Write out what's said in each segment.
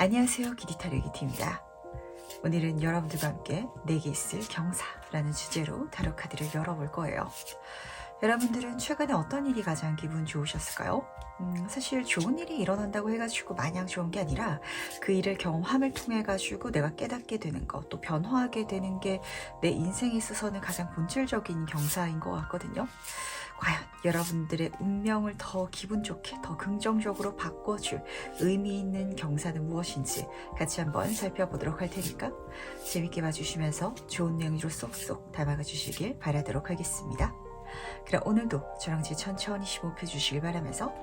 안녕하세요. 기리타로기티입니다. 오늘은 여러분들과 함께 내게 있을 경사라는 주제로 타로 카드를 열어볼 거예요. 여러분들은 최근에 어떤 일이 가장 기분 좋으셨을까요? 사실 좋은 일이 일어난다고 해가지고 마냥 좋은 게 아니라 그 일을 경험함을 통해 가지고 내가 깨닫게 되는 것, 또 변화하게 되는 게 내 인생에 있어서는 가장 본질적인 경사인 것 같거든요. 과연 여러분들의 운명을 더 기분 좋게, 더 긍정적으로 바꿔줄 의미 있는 경사는 무엇인지 같이 한번 살펴보도록 할 테니까 재밌게 봐주시면서 좋은 내용으로 쏙쏙 담아가 주시길 바라도록 하겠습니다. 그럼 오늘도 저랑 같이 천천히 심호흡해 주시길 바라면서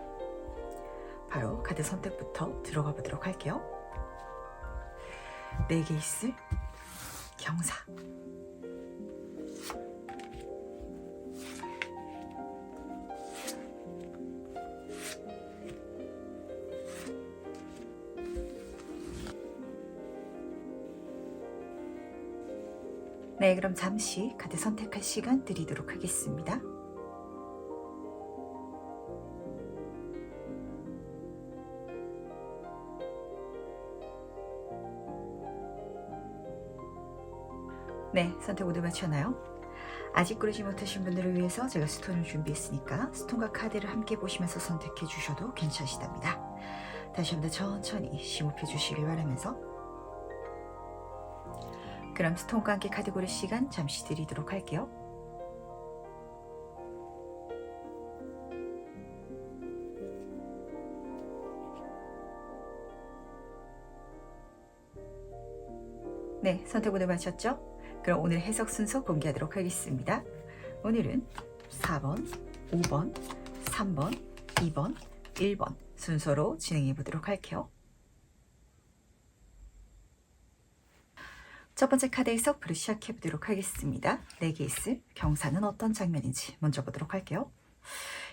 바로 카드 선택부터 들어가 보도록 할게요. 내게 있을 경사. 네, 그럼 잠시 카드 선택할 시간 드리도록 하겠습니다. 네, 선택 모두 마쳤나요? 아직 고르지 못하신 분들을 위해서 제가 스톤을 준비했으니까 스톤과 카드를 함께 보시면서 선택해 주셔도 괜찮으시답니다. 다시 한번 천천히 심호흡해 주시길 바라면서 그럼 스톤과 함께 카드 고를 시간 잠시 드리도록 할게요. 네, 선택 모두 마쳤죠? 그럼 오늘 해석 순서 공개하도록 하겠습니다. 오늘은 4번, 5번, 3번, 2번, 1번 순서로 진행해 보도록 할게요. 첫 번째 카드 해석부로 시작해 보도록 하겠습니다. 내게 있을 경사는 어떤 장면인지 먼저 보도록 할게요.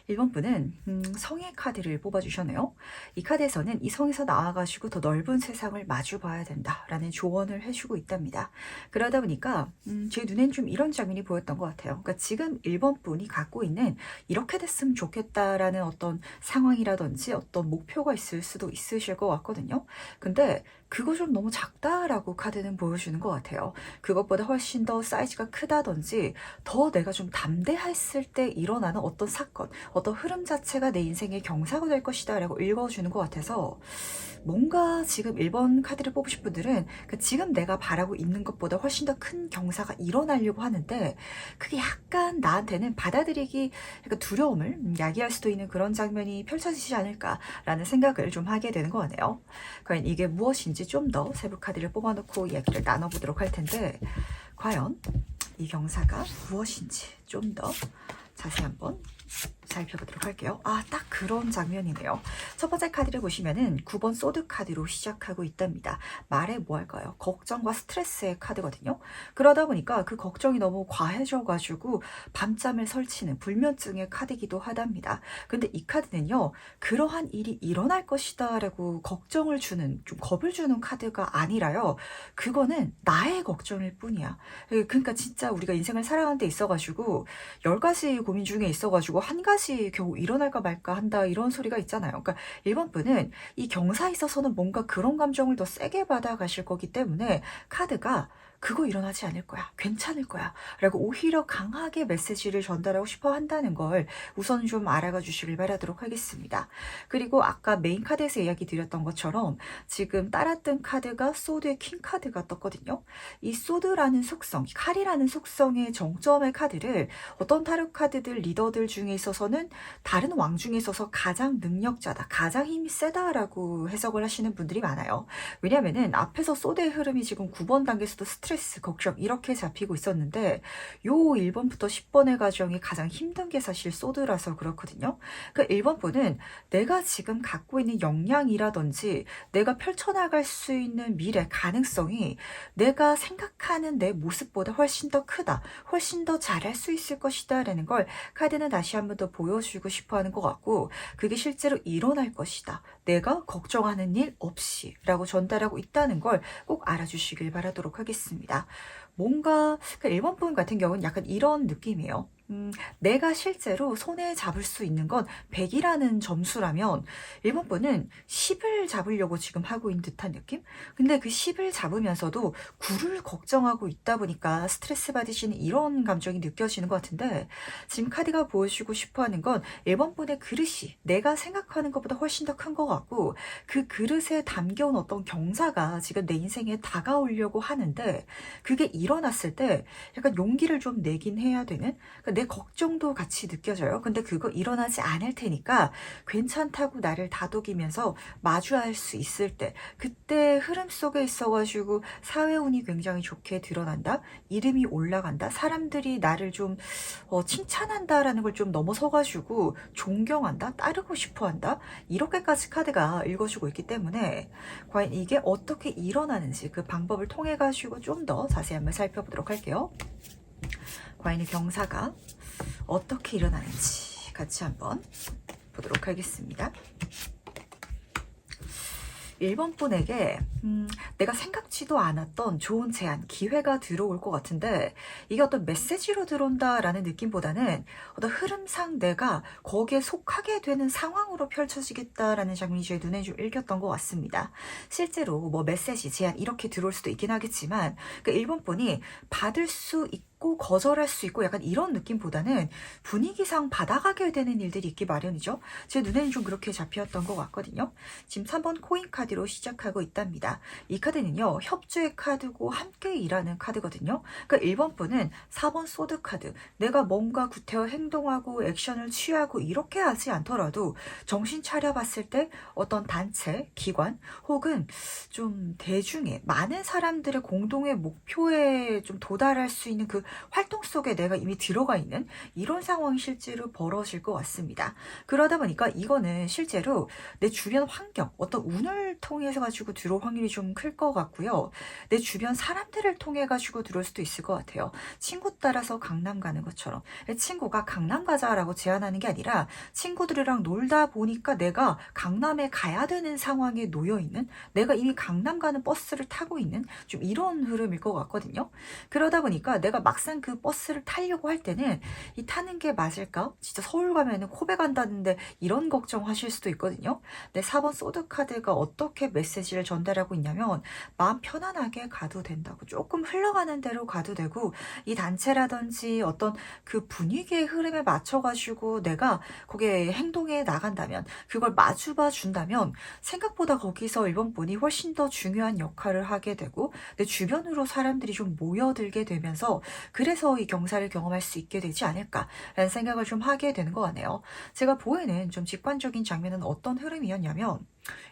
1번 분은 성의 카드를 뽑아주셨네요. 이 카드에서는 이 성에서 나와가지고 더 넓은 세상을 마주 봐야 된다라는 조언을 해주고 있답니다. 그러다 보니까 제 눈엔 좀 이런 장면이 보였던 것 같아요. 그러니까 지금 1번 분이 갖고 있는 이렇게 됐으면 좋겠다라는 어떤 상황이라든지 어떤 목표가 있을 수도 있으실 것 같거든요. 근데 그거 좀 너무 작다라고 카드는 보여주는 것 같아요. 그것보다 훨씬 더 사이즈가 크다든지 더 내가 좀 담대했을 때 일어나는 어떤 사건, 어떤 흐름 자체가 내 인생의 경사가 될 것이다 라고 읽어주는 것 같아서 뭔가 지금 1번 카드를 뽑으신 분들은 지금 내가 바라고 있는 것보다 훨씬 더 큰 경사가 일어나려고 하는데 그게 약간 나한테는 받아들이기 약간 두려움을 야기할 수도 있는 그런 장면이 펼쳐지지 않을까라는 생각을 좀 하게 되는 것 같네요. 과연 이게 무엇인지 좀 더 세부 카드를 뽑아놓고 이야기를 나눠보도록 할 텐데 과연 이 경사가 무엇인지 좀 더 자세히 한번 살펴보도록 할게요. 딱 그런 장면이네요. 첫 번째 카드를 보시면은 9번 소드 카드로 시작하고 있답니다. 말에 뭐 할까요? 걱정과 스트레스의 카드거든요. 그러다 보니까 그 걱정이 너무 과해져가지고 밤잠을 설치는 불면증의 카드이기도 하답니다. 근데 이 카드는요, 그러한 일이 일어날 것이다 라고 걱정을 주는, 좀 겁을 주는 카드가 아니라요. 그거는 나의 걱정일 뿐이야. 그러니까 진짜 우리가 인생을 살아가는 데 있어가지고 10가지 고민 중에 있어가지고 한 가지 겨우 일어날까 말까 한다 이런 소리가 있잖아요. 그러니까 1번 분은 이 경사에 있어서는 뭔가 그런 감정을 더 세게 받아가실 거기 때문에 카드가 그거 일어나지 않을 거야. 괜찮을 거야. 라고 오히려 강하게 메시지를 전달하고 싶어 한다는 걸 우선 좀 알아가 주시길 바라도록 하겠습니다. 그리고 아까 메인 카드에서 이야기 드렸던 것처럼 지금 따랐던 카드가 소드의 킹 카드가 떴거든요. 이 소드라는 속성, 칼이라는 속성의 정점의 카드를 어떤 타로 카드들 리더들 중에 있어서는 다른 왕 중에 있어서 가장 능력자다, 가장 힘이 세다라고 해석을 하시는 분들이 많아요. 왜냐면은 앞에서 소드의 흐름이 지금 9번 단계에서도 스트레스, 걱정 이렇게 잡히고 있었는데 요 1번부터 10번의 과정이 가장 힘든 게 사실 소드라서 그렇거든요. 그러니까 1번 분은 내가 지금 갖고 있는 역량이라든지 내가 펼쳐나갈 수 있는 미래 가능성이 내가 생각하는 내 모습보다 훨씬 더 크다, 훨씬 더 잘할 수 있을 것이다 라는 걸 카드는 다시 한 번 더 보여주고 싶어 하는 것 같고 그게 실제로 일어날 것이다, 내가 걱정하는 일 없이 라고 전달하고 있다는 걸 꼭 알아주시길 바라도록 하겠습니다. 뭔가 1번 분 같은 경우는 약간 이런 느낌이에요. 내가 실제로 손에 잡을 수 있는 건 100이라는 점수라면 1번 분은 10을 잡으려고 지금 하고 있는 듯한 느낌? 근데 그 10을 잡으면서도 9를 걱정하고 있다 보니까 스트레스 받으시는 이런 감정이 느껴지는 것 같은데, 지금 카드가 보여주고 싶어 하는 건 1번 분의 그릇이 내가 생각하는 것보다 훨씬 더 큰 것 같고, 그 그릇에 담겨온 어떤 경사가 지금 내 인생에 다가오려고 하는데, 그게 일어났을 때 약간 용기를 좀 내긴 해야 되는, 그러니까 내 걱정도 같이 느껴져요. 근데 그거 일어나지 않을 테니까 괜찮다고 나를 다독이면서 마주할 수 있을 때, 그때 흐름 속에 있어가지고 사회운이 굉장히 좋게 드러난다, 이름이 올라간다, 사람들이 나를 좀 칭찬한다라는 걸 좀 넘어서가지고 존경한다, 따르고 싶어한다, 이렇게까지 카드가 읽어주고 있기 때문에 과연 이게 어떻게 일어나는지 그 방법을 통해 가지고 좀 더 자세히 한번 살펴보도록 할게요. 과연 이 경사가 어떻게 일어나는지 같이 한번 보도록 하겠습니다. 1번 분에게 내가 생각지도 않았던 좋은 제안, 기회가 들어올 것 같은데, 이게 어떤 메시지로 들어온다라는 느낌보다는 어떤 흐름상 내가 거기에 속하게 되는 상황으로 펼쳐지겠다라는 장면이 제 눈에 좀 읽혔던 것 같습니다. 실제로 뭐 메시지, 제안 이렇게 들어올 수도 있긴 하겠지만, 그 1번 분이 받을 수 있고 거절할 수 있고 약간 이런 느낌보다는 분위기상 받아가게 되는 일들이 있기 마련이죠. 제 눈에는 좀 그렇게 잡혔던 것 같거든요. 지금 3번 코인 카드로 시작하고 있답니다. 이 카드는요, 협조의 카드고 함께 일하는 카드거든요. 그러니까 1번 분은 4번 소드 카드, 내가 뭔가 구태여 행동하고 액션을 취하고 이렇게 하지 않더라도 정신 차려봤을 때 어떤 단체, 기관 혹은 좀 대중의 많은 사람들의 공동의 목표에 좀 도달할 수 있는 그 활동 속에 내가 이미 들어가 있는 이런 상황이 실제로 벌어질 것 같습니다. 그러다 보니까 이거는 실제로 내 주변 환경, 어떤 운을 통해서 가지고 들어올 확률이 좀 클 것 같고요. 내 주변 사람들을 통해 가지고 들어올 수도 있을 것 같아요. 친구 따라서 강남 가는 것처럼 친구가 강남 가자라고 제안하는 게 아니라 친구들이랑 놀다 보니까 내가 강남에 가야 되는 상황에 놓여 있는, 내가 이미 강남 가는 버스를 타고 있는 좀 이런 흐름일 것 같거든요. 그러다 보니까 내가 막상 그 버스를 타려고 할 때는 이 타는 게 맞을까? 진짜 서울 가면은 코베 간다는데 이런 걱정하실 수도 있거든요. 내 4번 소드 카드가 어떻게 메시지를 전달하고 있냐면, 마음 편안하게 가도 된다고, 조금 흘러가는 대로 가도 되고, 이 단체라든지 어떤 그 분위기의 흐름에 맞춰가지고 내가 거기에 행동에 나간다면, 그걸 마주봐 준다면 생각보다 거기서 1번 분이 훨씬 더 중요한 역할을 하게 되고, 내 주변으로 사람들이 좀 모여들게 되면서 그래서 이 경사를 경험할 수 있게 되지 않을까라는 생각을 좀 하게 되는 것 같네요. 제가 보이는 좀 직관적인 장면은 어떤 흐름이었냐면,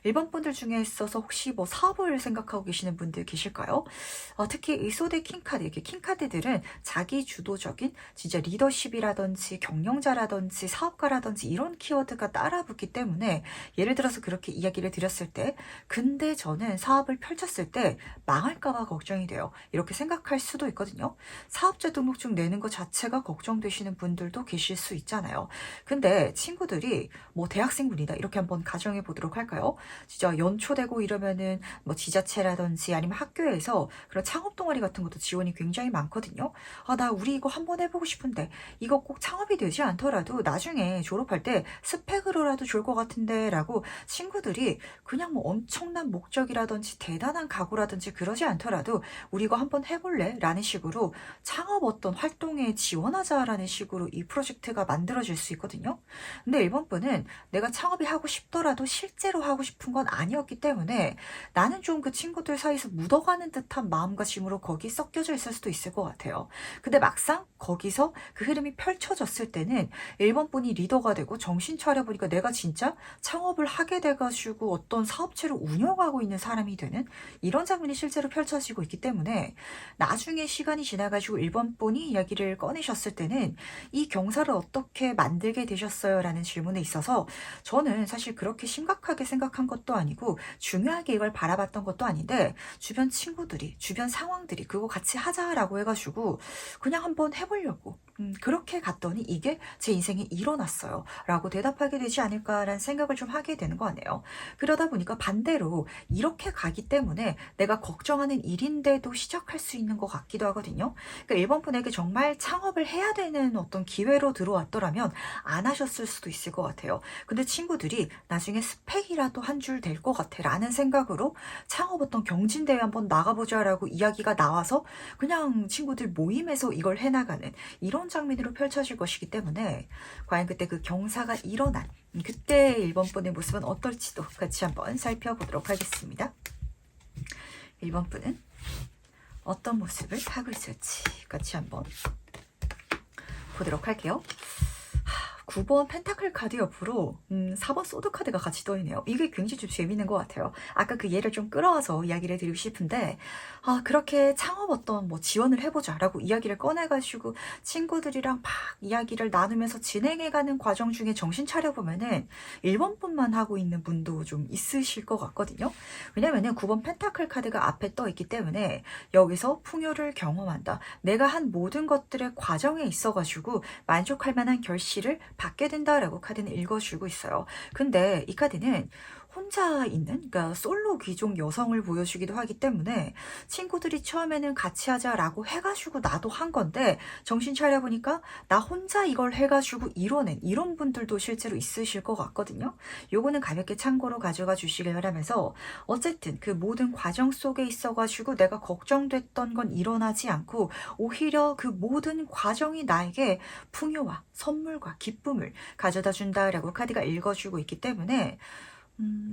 1번 분들 중에 있어서 혹시 뭐 사업을 생각하고 계시는 분들 계실까요? 특히 이 소드 킹카드, 이렇게 킹카드들은 자기 주도적인 진짜 리더십이라든지 경영자라든지 사업가라든지 이런 키워드가 따라붙기 때문에, 예를 들어서 그렇게 이야기를 드렸을 때, 근데 저는 사업을 펼쳤을 때 망할까봐 걱정이 돼요, 이렇게 생각할 수도 있거든요. 사업자 등록증 내는 것 자체가 걱정되시는 분들도 계실 수 있잖아요. 근데 친구들이 뭐 대학생분이다 이렇게 한번 가정해 보도록 할까요? 진짜 연초되고 이러면은 뭐 지자체라든지 아니면 학교에서 그런 창업 동아리 같은 것도 지원이 굉장히 많거든요. 나 우리 이거 한번 해보고 싶은데, 이거 꼭 창업이 되지 않더라도 나중에 졸업할 때 스펙으로라도 좋을 것 같은데 라고 친구들이 그냥 뭐 엄청난 목적이라든지 대단한 각오라든지 그러지 않더라도 우리 이거 한번 해볼래? 라는 식으로 창업 어떤 활동에 지원하자라는 식으로 이 프로젝트가 만들어질 수 있거든요. 근데 1번 분은 내가 창업이 하고 싶더라도 실제로 하고 싶은 건 아니었기 때문에 나는 좀 그 친구들 사이에서 묻어가는 듯한 마음가짐으로 거기 섞여져 있을 수도 있을 것 같아요. 근데 막상 거기서 그 흐름이 펼쳐졌을 때는 1번 분이 리더가 되고 정신 차려보니까 내가 진짜 창업을 하게 돼가지고 어떤 사업체를 운영하고 있는 사람이 되는 이런 장면이 실제로 펼쳐지고 있기 때문에, 나중에 시간이 지나가지고 1번 분이 이야기를 꺼내셨을 때는 이 경사를 어떻게 만들게 되셨어요? 라는 질문에 있어서 저는 사실 그렇게 심각하게 생각 생각한 것도 아니고 중요하게 이걸 바라봤던 것도 아닌데 주변 친구들이 주변 상황들이 그거 같이 하자라고 해가지고 그냥 한번 해보려고 그렇게 갔더니 이게 제 인생에 일어났어요 라고 대답하게 되지 않을까라는 생각을 좀 하게 되는 거 같네요. 그러다 보니까 반대로 이렇게 가기 때문에 내가 걱정하는 일인데도 시작할 수 있는 것 같기도 하거든요. 그러니까 1번 분에게 정말 창업을 해야 되는 어떤 기회로 들어왔더라면 안 하셨을 수도 있을 것 같아요. 근데 친구들이 나중에 스펙이라도 한 줄 될 것 같아 라는 생각으로 창업 어떤 경진대회 한번 나가보자 라고 이야기가 나와서 그냥 친구들 모임에서 이걸 해나가는 이런 장면으로 펼쳐질 것이기 때문에 과연 그때 그 경사가 일어난 그때 1번 분의 모습은 어떨지도 같이 한번 살펴보도록 하겠습니다. 1번 분은 어떤 모습을 하고 있을지 같이 한번 보도록 할게요. 9번 펜타클 카드 옆으로 4번 소드 카드가 같이 떠있네요. 이게 굉장히 좀 재밌는 것 같아요. 아까 그 예를 좀 끌어와서 이야기를 드리고 싶은데 그렇게 창업 어떤 뭐 지원을 해보자 라고 이야기를 꺼내가지고 친구들이랑 막 이야기를 나누면서 진행해가는 과정 중에 정신 차려보면은 1번 분만 하고 있는 분도 좀 있으실 것 같거든요. 왜냐면은 9번 펜타클 카드가 앞에 떠있기 때문에 여기서 풍요를 경험한다. 내가 한 모든 것들의 과정에 있어가지고 만족할 만한 결실을 받게 된다라고 카드는 읽어주고 있어요. 근데 이 카드는 혼자 있는, 그러니까 솔로 귀족 여성을 보여주기도 하기 때문에 친구들이 처음에는 같이 하자라고 해가지고 나도 한 건데 정신 차려보니까 나 혼자 이걸 해가지고 이뤄낸 이런 분들도 실제로 있으실 것 같거든요. 요거는 가볍게 참고로 가져가 주시길 바라면서 어쨌든 그 모든 과정 속에 있어가지고 내가 걱정됐던 건 일어나지 않고 오히려 그 모든 과정이 나에게 풍요와 선물과 기쁨을 가져다 준다라고 카드가 읽어주고 있기 때문에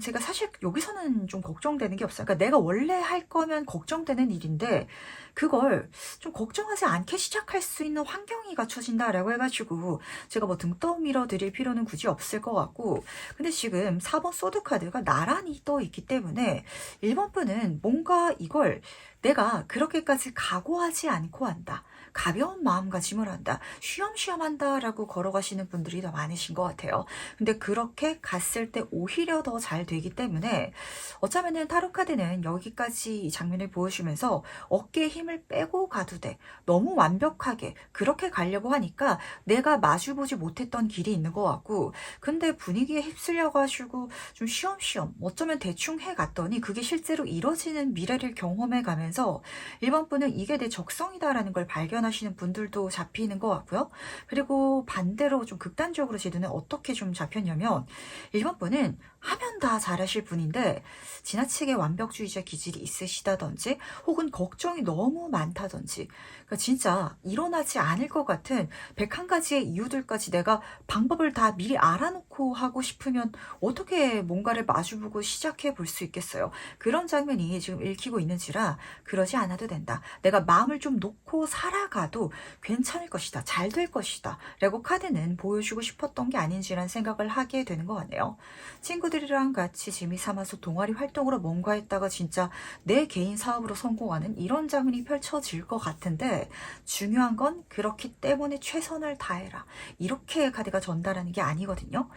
제가 사실 여기서는 좀 걱정되는 게 없어요. 그러니까 내가 원래 할 거면 걱정되는 일인데 그걸 좀 걱정하지 않게 시작할 수 있는 환경이 갖춰진다라고 해가지고 제가 뭐 등 떠밀어 드릴 필요는 굳이 없을 것 같고 근데 지금 4번 소드 카드가 나란히 떠 있기 때문에 1번 분은 뭔가 이걸 내가 그렇게까지 각오하지 않고 한다. 가벼운 마음가짐을 한다. 쉬엄쉬엄 한다라고 걸어가시는 분들이 더 많으신 것 같아요. 근데 그렇게 갔을 때 오히려 더 잘 되기 때문에 어쩌면은 타로카드는 여기까지 이 장면을 보여주면서 어깨에 힘을 빼고 가도 돼. 너무 완벽하게 그렇게 가려고 하니까 내가 마주보지 못했던 길이 있는 것 같고 근데 분위기에 휩쓸려가지고 좀 쉬엄쉬엄 어쩌면 대충 해갔더니 그게 실제로 이뤄지는 미래를 경험해 가면서 1번 분은 이게 내 적성이다라는 걸 발견하시는 분들도 잡히는 것 같고요. 그리고 반대로 좀 극단적으로 제 눈에 어떻게 좀 잡혔냐면 1번 분은 하면 다 잘하실 분인데 지나치게 완벽주의자 기질이 있으시다든지 혹은 걱정이 너무 많다든지 그러니까 진짜 일어나지 않을 것 같은 101가지의 이유들까지 내가 방법을 다 미리 알아놓고 하고 싶으면 어떻게 뭔가를 마주보고 시작해 볼 수 있겠어요. 그런 장면이 지금 읽히고 있는지라 그러지 않아도 된다. 내가 마음을 좀 놓고 살아가도 괜찮을 것이다. 잘 될 것이다. 라고 카드는 보여주고 싶었던 게 아닌지라는 생각을 하게 되는 것 같네요. 친구들이랑 같이 재미삼아서 동아리 활동으로 뭔가 했다가 진짜 내 개인 사업으로 성공하는 이런 장면이 펼쳐질 것 같은데 중요한 건 그렇기 때문에 최선을 다해라. 이렇게 카드가 전달하는 게 아니거든요.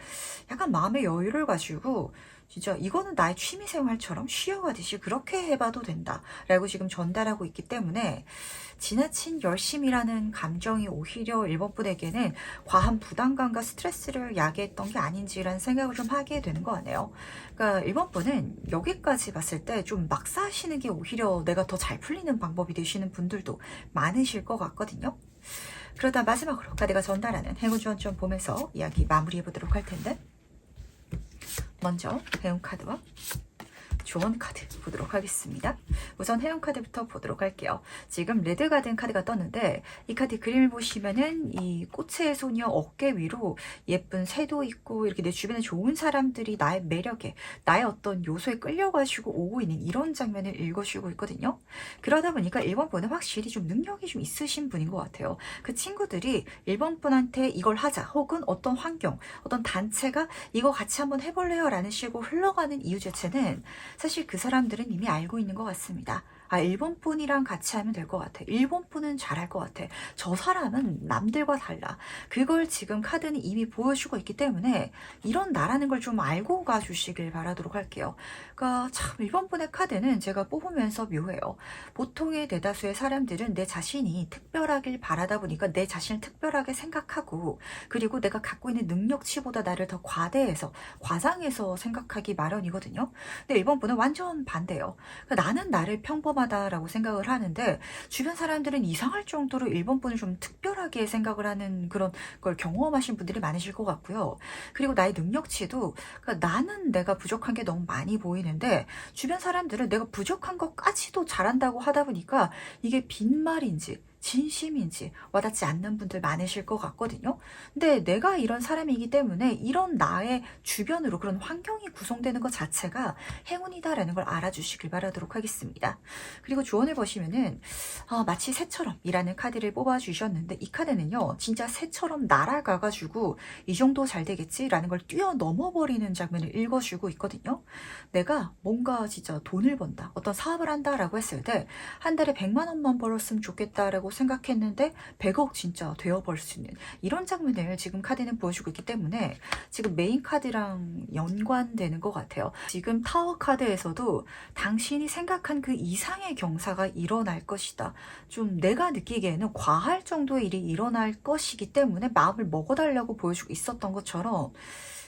약간 마음의 여유를 가지고 진짜 이거는 나의 취미생활처럼 쉬어가듯이 그렇게 해봐도 된다 라고 지금 전달하고 있기 때문에 지나친 열심이라는 감정이 오히려 1번 분에게는 과한 부담감과 스트레스를 야기했던 게 아닌지라는 생각을 좀 하게 되는 거 같네요. 그러니까 1번 분은 여기까지 봤을 때 좀 막 사시는 게 오히려 내가 더 잘 풀리는 방법이 되시는 분들도 많으실 것 같거든요. 그러다 마지막으로 카드가 전달하는 행운 조언 좀 보면서 이야기 마무리해 보도록 할 텐데 먼저 행운 카드와 조언 카드 보도록 하겠습니다. 우선 행운 카드부터 보도록 할게요. 지금 레드 가든 카드가 떴는데 이 카드 그림을 보시면은 이 꽃의 소녀 어깨 위로 예쁜 새도 있고 이렇게 내 주변에 좋은 사람들이 나의 매력에 나의 어떤 요소에 끌려가지고 오고 있는 이런 장면을 읽어주고 있거든요. 그러다 보니까 1번 분은 확실히 좀 능력이 좀 있으신 분인 것 같아요. 그 친구들이 1번 분한테 이걸 하자 혹은 어떤 환경 어떤 단체가 이거 같이 한번 해볼래요 라는 식으로 흘러가는 이유 자체는 사실 그 사람들은 이미 알고 있는 것 같습니다. 아, 일본 분이랑 같이 하면 될 것 같아. 일본 분은 잘할 것 같아. 저 사람은 남들과 달라. 그걸 지금 카드는 이미 보여주고 있기 때문에 이런 나라는 걸 좀 알고 가주시길 바라도록 할게요. 그러니까 참 일본 분의 카드는 제가 뽑으면서 묘해요. 보통의 대다수의 사람들은 내 자신이 특별하길 바라다 보니까 내 자신을 특별하게 생각하고, 그리고 내가 갖고 있는 능력치보다 나를 더 과대해서 과장해서 생각하기 마련이거든요. 근데 일본 분은 완전 반대예요. 그러니까 나는 나를 평범하다라고 생각을 하는데 주변 사람들은 이상할 정도로 일본 분을 좀 특별하게 생각을 하는 그런 걸 경험하신 분들이 많으실 것 같고요. 그리고 나의 능력치도, 그러니까 나는 내가 부족한 게 너무 많이 보이는데 주변 사람들은 내가 부족한 것까지도 잘한다고 하다 보니까 이게 빈말인지 진심인지 와닿지 않는 분들 많으실 것 같거든요. 근데 내가 이런 사람이기 때문에 이런 나의 주변으로 그런 환경이 구성되는 것 자체가 행운이다라는 걸 알아주시길 바라도록 하겠습니다. 그리고 조언을 보시면은 마치 새처럼이라는 카드를 뽑아주셨는데, 이 카드는요 진짜 새처럼 날아가가지고 이 정도 잘 되겠지라는 걸 뛰어넘어버리는 장면을 읽어주고 있거든요. 내가 뭔가 진짜 돈을 번다, 어떤 사업을 한다라고 했을 때 한 달에 100만 원만 벌었으면 좋겠다라고 생각했는데 100억 진짜 되어버릴 수 있는 이런 장면을 지금 카드는 보여주고 있기 때문에 지금 메인 카드랑 연관되는 것 같아요. 지금 타워 카드에서도 당신이 생각한 그 이상의 경사가 일어날 것이다. 좀 내가 느끼기에는 과할 정도의 일이 일어날 것이기 때문에 마음을 먹어달라고 보여주고 있었던 것처럼,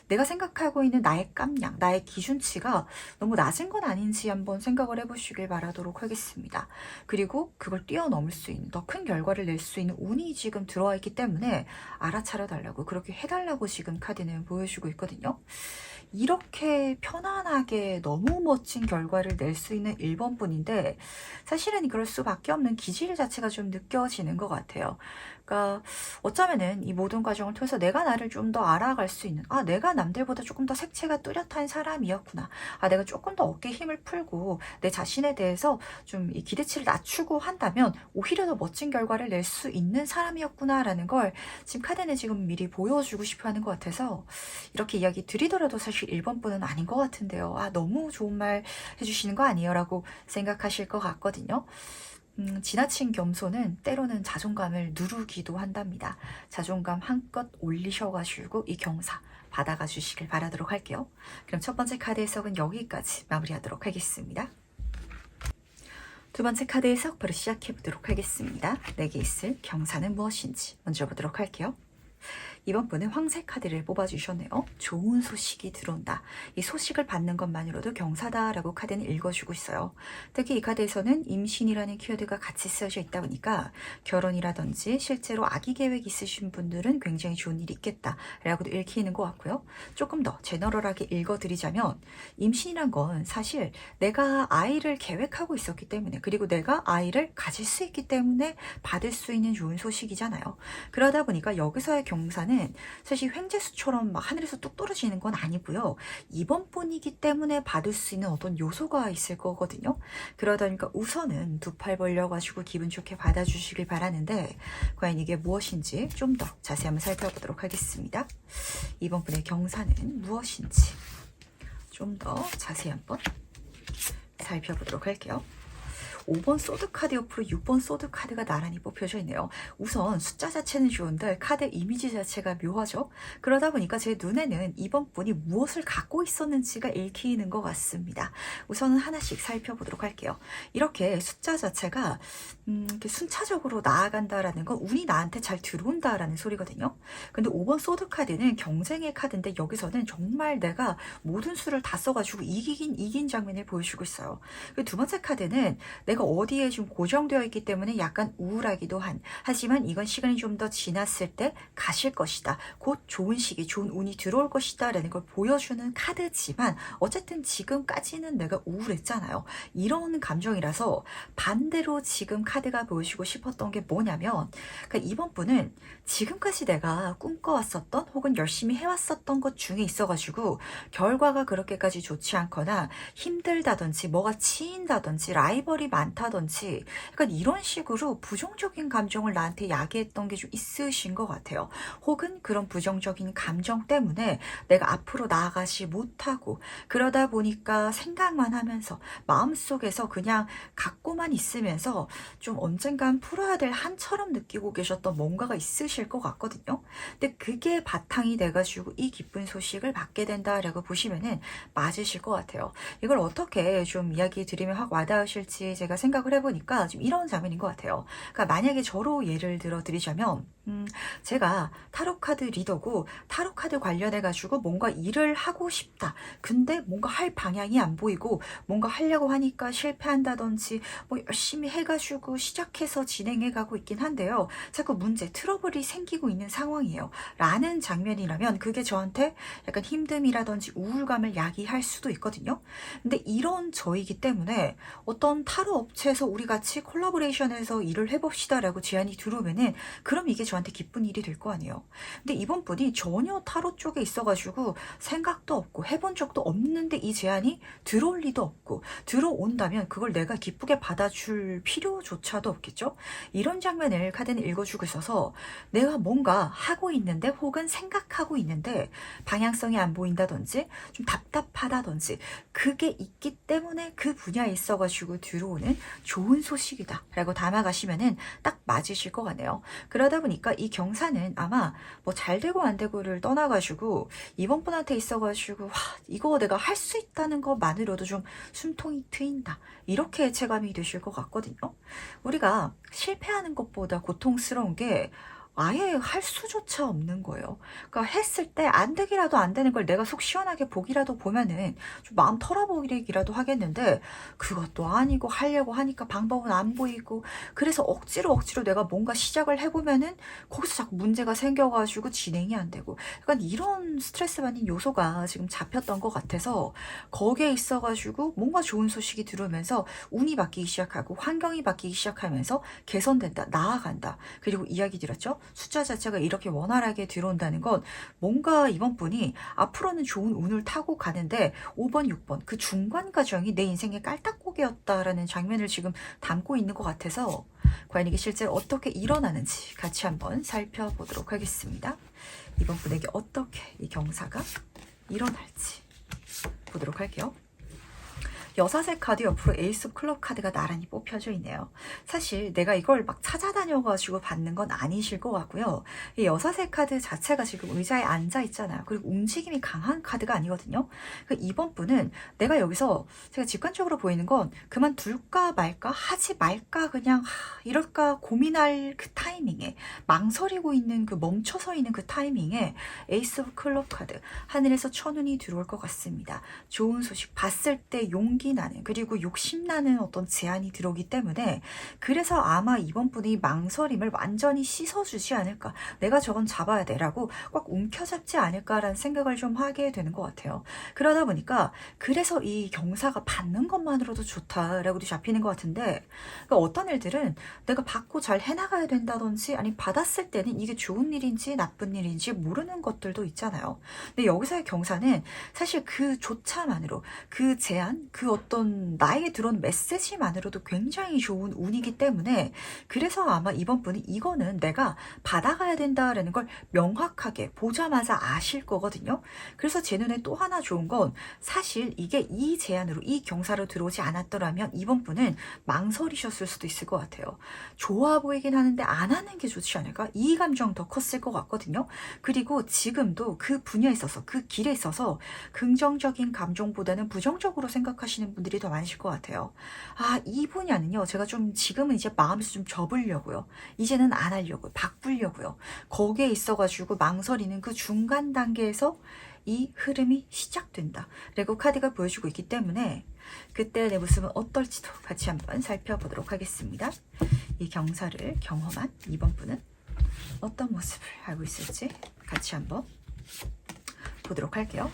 내가 생각하고 있는 나의 깜냥, 나의 기준치가 너무 낮은 건 아닌지 한번 생각을 해보시길 바라도록 하겠습니다. 그리고 그걸 뛰어넘을 수 있는 더 큰 결과를 낼 수 있는 운이 지금 들어와 있기 때문에 알아차려 달라고, 그렇게 해달라고 지금 카드는 보여주고 있거든요. 이렇게 편안하게 너무 멋진 결과를 낼 수 있는 1번 분인데 사실은 그럴 수밖에 없는 기질 자체가 좀 느껴지는 것 같아요. 그러니까 어쩌면은 이 모든 과정을 통해서 내가 나를 좀 더 알아갈 수 있는, 아, 내가 남들보다 조금 더 색채가 뚜렷한 사람이었구나. 아, 내가 조금 더 어깨에 힘을 풀고 내 자신에 대해서 좀 이 기대치를 낮추고 한다면 오히려 더 멋진 결과를 낼 수 있는 사람이었구나라는 걸 지금 카드는 지금 미리 보여주고 싶어 하는 것 같아서 이렇게 이야기 드리더라도 사실 1번 분은 아닌 것 같은데요. 아, 너무 좋은 말 해주시는 거 아니에요? 라고 생각하실 것 같거든요. 지나친 겸손은 때로는 자존감을 누르기도 한답니다. 자존감 한껏 올리셔가지고 이 경사 받아가 주시길 바라도록 할게요. 그럼 첫 번째 카드 해석은 여기까지 마무리하도록 하겠습니다. 두 번째 카드 해석 바로 시작해 보도록 하겠습니다. 내게 있을 경사는 무엇인지 먼저 보도록 할게요. 이번 분은 황새 카드를 뽑아주셨네요. 좋은 소식이 들어온다. 이 소식을 받는 것만으로도 경사다라고 카드는 읽어주고 있어요. 특히 이 카드에서는 임신이라는 키워드가 같이 쓰여져 있다 보니까 결혼이라든지 실제로 아기 계획 있으신 분들은 굉장히 좋은 일이 있겠다라고도 읽히는 것 같고요. 조금 더 제너럴하게 읽어드리자면 임신이란 건 사실 내가 아이를 계획하고 있었기 때문에, 그리고 내가 아이를 가질 수 있기 때문에 받을 수 있는 좋은 소식이잖아요. 그러다 보니까 여기서의 경사는 사실 횡재수처럼 막 하늘에서 뚝 떨어지는 건 아니고요. 이번 분이기 때문에 받을 수 있는 어떤 요소가 있을 거거든요. 그러다 보니까 우선은 두 팔 벌려가지고 기분 좋게 받아주시길 바라는데 과연 이게 무엇인지 좀 더 자세히 한번 살펴보도록 하겠습니다. 이번 분의 경사는 무엇인지 좀 더 자세히 한번 살펴보도록 할게요. 5번 소드 카드 옆으로 6번 소드 카드가 나란히 뽑혀져 있네요. 우선 숫자 자체는 좋은데 카드 이미지 자체가 묘하죠. 그러다 보니까 제 눈에는 이번 분이 무엇을 갖고 있었는지가 읽히는 것 같습니다. 우선은 하나씩 살펴보도록 할게요. 이렇게 숫자 자체가 이렇게 순차적으로 나아간다라는 건 운이 나한테 잘 들어온다라는 소리거든요. 근데 5번 소드 카드는 경쟁의 카드인데 여기서는 정말 내가 모든 수를 다 써가지고 이긴 장면을 보여주고 있어요. 두 번째 카드는 내가 어디에 좀 고정되어 있기 때문에 약간 우울하기도 하지만 이건 시간이 좀 더 지났을 때 가실 것이다. 곧 좋은 시기, 좋은 운이 들어올 것이다 라는 걸 보여주는 카드지만 어쨌든 지금까지는 내가 우울했잖아요. 이런 감정이라서 반대로 지금 카드가 보여주고 싶었던 게 뭐냐면, 그러니까 이번 분은 지금까지 내가 꿈꿔왔었던 혹은 열심히 해왔었던 것 중에 있어가지고 결과가 그렇게까지 좋지 않거나 힘들다든지 뭐가 치인다든지 라이벌이 많이 많다든지 약간 이런 식으로 부정적인 감정을 나한테 야기했던 게 좀 있으신 것 같아요. 혹은 그런 부정적인 감정 때문에 내가 앞으로 나아가지 못하고 그러다 보니까 생각만 하면서 마음속에서 그냥 갖고만 있으면서 좀 언젠간 풀어야 될 한처럼 느끼고 계셨던 뭔가가 있으실 것 같거든요. 근데 그게 바탕이 돼가지고 이 기쁜 소식을 받게 된다라고 보시면은 맞으실 것 같아요. 이걸 어떻게 좀 이야기 드리면 확 와닿으실지 제가 생각을 해보니까 좀 이런 장면인 것 같아요. 그러니까 만약에 저로 예를 들어 드리자면 제가 타로카드 리더고 타로카드 관련해가지고 뭔가 일을 하고 싶다. 근데 뭔가 할 방향이 안 보이고 뭔가 하려고 하니까 실패한다든지 뭐 열심히 해가지고 시작해서 진행해가고 있긴 한데요. 자꾸 문제, 트러블이 생기고 있는 상황이에요. 라는 장면이라면 그게 저한테 약간 힘듦이라든지 우울감을 야기할 수도 있거든요. 근데 이런 저이기 때문에 어떤 타로 업체에서 우리 같이 콜라보레이션해서 일을 해봅시다라고 제안이 들어오면은 그럼 이게 저한테 기쁜 일이 될 거 아니에요. 근데 이번 분이 전혀 타로 쪽에 있어가지고 생각도 없고 해본 적도 없는데 이 제안이 들어올 리도 없고 들어온다면 그걸 내가 기쁘게 받아줄 필요조차도 없겠죠. 이런 장면을 카드는 읽어주고 있어서 내가 뭔가 하고 있는데 혹은 생각하고 있는데 방향성이 안 보인다든지 좀 답답하다든지 그게 있기 때문에 그 분야에 있어가지고 들어오는 좋은 소식이다 라고 담아가시면은 딱 맞으실 것 같네요. 그러다 보니까 이 경사는 아마 뭐 잘 되고 안 되고를 떠나가지고 이번 분한테 있어가지고 와, 이거 내가 할 수 있다는 것만으로도 좀 숨통이 트인다 이렇게 체감이 되실 것 같거든요. 우리가 실패하는 것보다 고통스러운 게 아예 할 수조차 없는 거예요. 그러니까 했을 때 안 되기라도 안 되는 걸 내가 속 시원하게 보기라도 보면은 좀 마음 털어보기라도 하겠는데 그것도 아니고 하려고 하니까 방법은 안 보이고 그래서 억지로 내가 뭔가 시작을 해보면은 거기서 자꾸 문제가 생겨가지고 진행이 안 되고 약간 이런 스트레스 받는 요소가 지금 잡혔던 것 같아서 거기에 있어가지고 뭔가 좋은 소식이 들어오면서 운이 바뀌기 시작하고 환경이 바뀌기 시작하면서 개선된다, 나아간다. 그리고 이야기 드렸죠? 숫자 자체가 이렇게 원활하게 들어온다는 건 뭔가 이번 분이 앞으로는 좋은 운을 타고 가는데 5번, 6번 그 중간 과정이 내 인생의 깔딱고개였다라는 장면을 지금 담고 있는 것 같아서 과연 이게 실제로 어떻게 일어나는지 같이 한번 살펴보도록 하겠습니다. 이번 분에게 어떻게 이 경사가 일어날지 보도록 할게요. 여사색 카드 옆으로 에이스 오브 클럽 카드가 나란히 뽑혀져 있네요. 사실 내가 이걸 막 찾아다녀가지고 받는 건 아니실 것 같고요. 이 여사색 카드 자체가 지금 의자에 앉아 있잖아요. 그리고 움직임이 강한 카드가 아니거든요. 이번 분은 내가 여기서 제가 직관적으로 보이는 건 그만둘까 말까 하지 말까 그냥 이럴까 고민할 그 타이밍에 망설이고 있는 그 멈춰서 있는 그 타이밍에 에이스 오브 클럽 카드 하늘에서 천운이 들어올 것 같습니다. 좋은 소식 봤을 때 용기 나는 그리고 욕심나는 어떤 제안이 들어오기 때문에 그래서 아마 이번 분이 망설임을 완전히 씻어주지 않을까 내가 저건 잡아야 돼 라고 꽉 움켜잡지 않을까라는 생각을 좀 하게 되는 것 같아요. 그러다 보니까 그래서 이 경사가 받는 것만으로도 좋다라고 잡히는 것 같은데 그러니까 어떤 일들은 내가 받고 잘 해나가야 된다든지 아니 받았을 때는 이게 좋은 일인지 나쁜 일인지 모르는 것들도 있잖아요. 근데 여기서의 경사는 사실 그 조차만으로 그 제안 그 어떤 나에게 들어온 메시지만으로도 굉장히 좋은 운이기 때문에 그래서 아마 이번 분이 이거는 내가 받아가야 된다라는 걸 명확하게 보자마자 아실 거거든요. 그래서 제 눈에 또 하나 좋은 건 사실 이게 이 제안으로 이 경사로 들어오지 않았더라면 이번 분은 망설이셨을 수도 있을 것 같아요. 좋아 보이긴 하는데 안 하는 게 좋지 않을까? 이 감정 더 컸을 것 같거든요. 그리고 지금도 그 분야에 있어서 그 길에 있어서 긍정적인 감정보다는 부정적으로 생각하시는 분들이 더 많으실 것 같아요. 이 분야는요. 제가 좀 지금은 이제 마음에서 좀 접으려고요. 이제는 안 하려고요. 바꾸려고요. 거기에 있어가지고 망설이는 그 중간 단계에서 이 흐름이 시작된다. 레고 카드가 보여주고 있기 때문에 그때 내 모습은 어떨지도 같이 한번 살펴보도록 하겠습니다. 이 경사를 경험한 이번 분은 어떤 모습을 하고 있을지 같이 한번 보도록 할게요.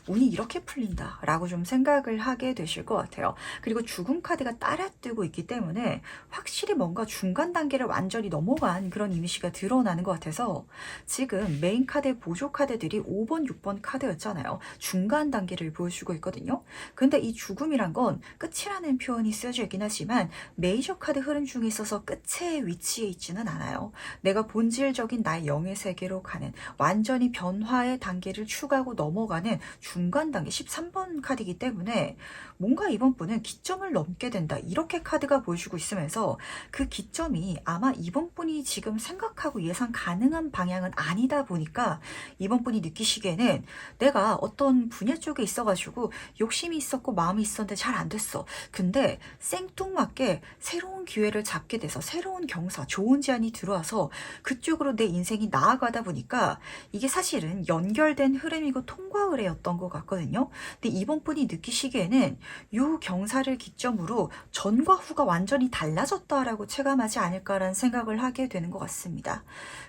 운이 이렇게 풀린다 라고 좀 생각을 하게 되실 것 같아요. 그리고 죽음 카드가 따라 뜨고 있기 때문에 확실히 뭔가 중간 단계를 완전히 넘어간 그런 이미지가 드러나는 것 같아서 지금 메인 카드의 보조 카드들이 5번, 6번 카드였잖아요. 중간 단계를 보여주고 있거든요. 근데 이 죽음이란 건 끝이라는 표현이 쓰여져 있긴 하지만 메이저 카드 흐름 중에 있어서 끝에 위치해 있지는 않아요. 내가 본질적인 나의 영의 세계로 가는 완전히 변화의 단계를 추가하고 넘어가는 중간 단계 13번 카드이기 때문에 뭔가 이번 분은 기점을 넘게 된다 이렇게 카드가 보여주고 있으면서 그 기점이 아마 이번 분이 지금 생각하고 예상 가능한 방향은 아니다 보니까 이번 분이 느끼시기에는 내가 어떤 분야 쪽에 있어가지고 욕심이 있었고 마음이 있었는데 잘 안 됐어. 근데 생뚱맞게 새로운 기회를 잡게 돼서 새로운 경사, 좋은 제안이 들어와서 그쪽으로 내 인생이 나아가다 보니까 이게 사실은 연결된 흐름이고 통과 의례였던 것 같거든요. 근데 이번 분이 느끼시기에는 이 경사를 기점으로 전과 후가 완전히 달라졌다라고 체감하지 않을까라는 생각을 하게 되는 것 같습니다.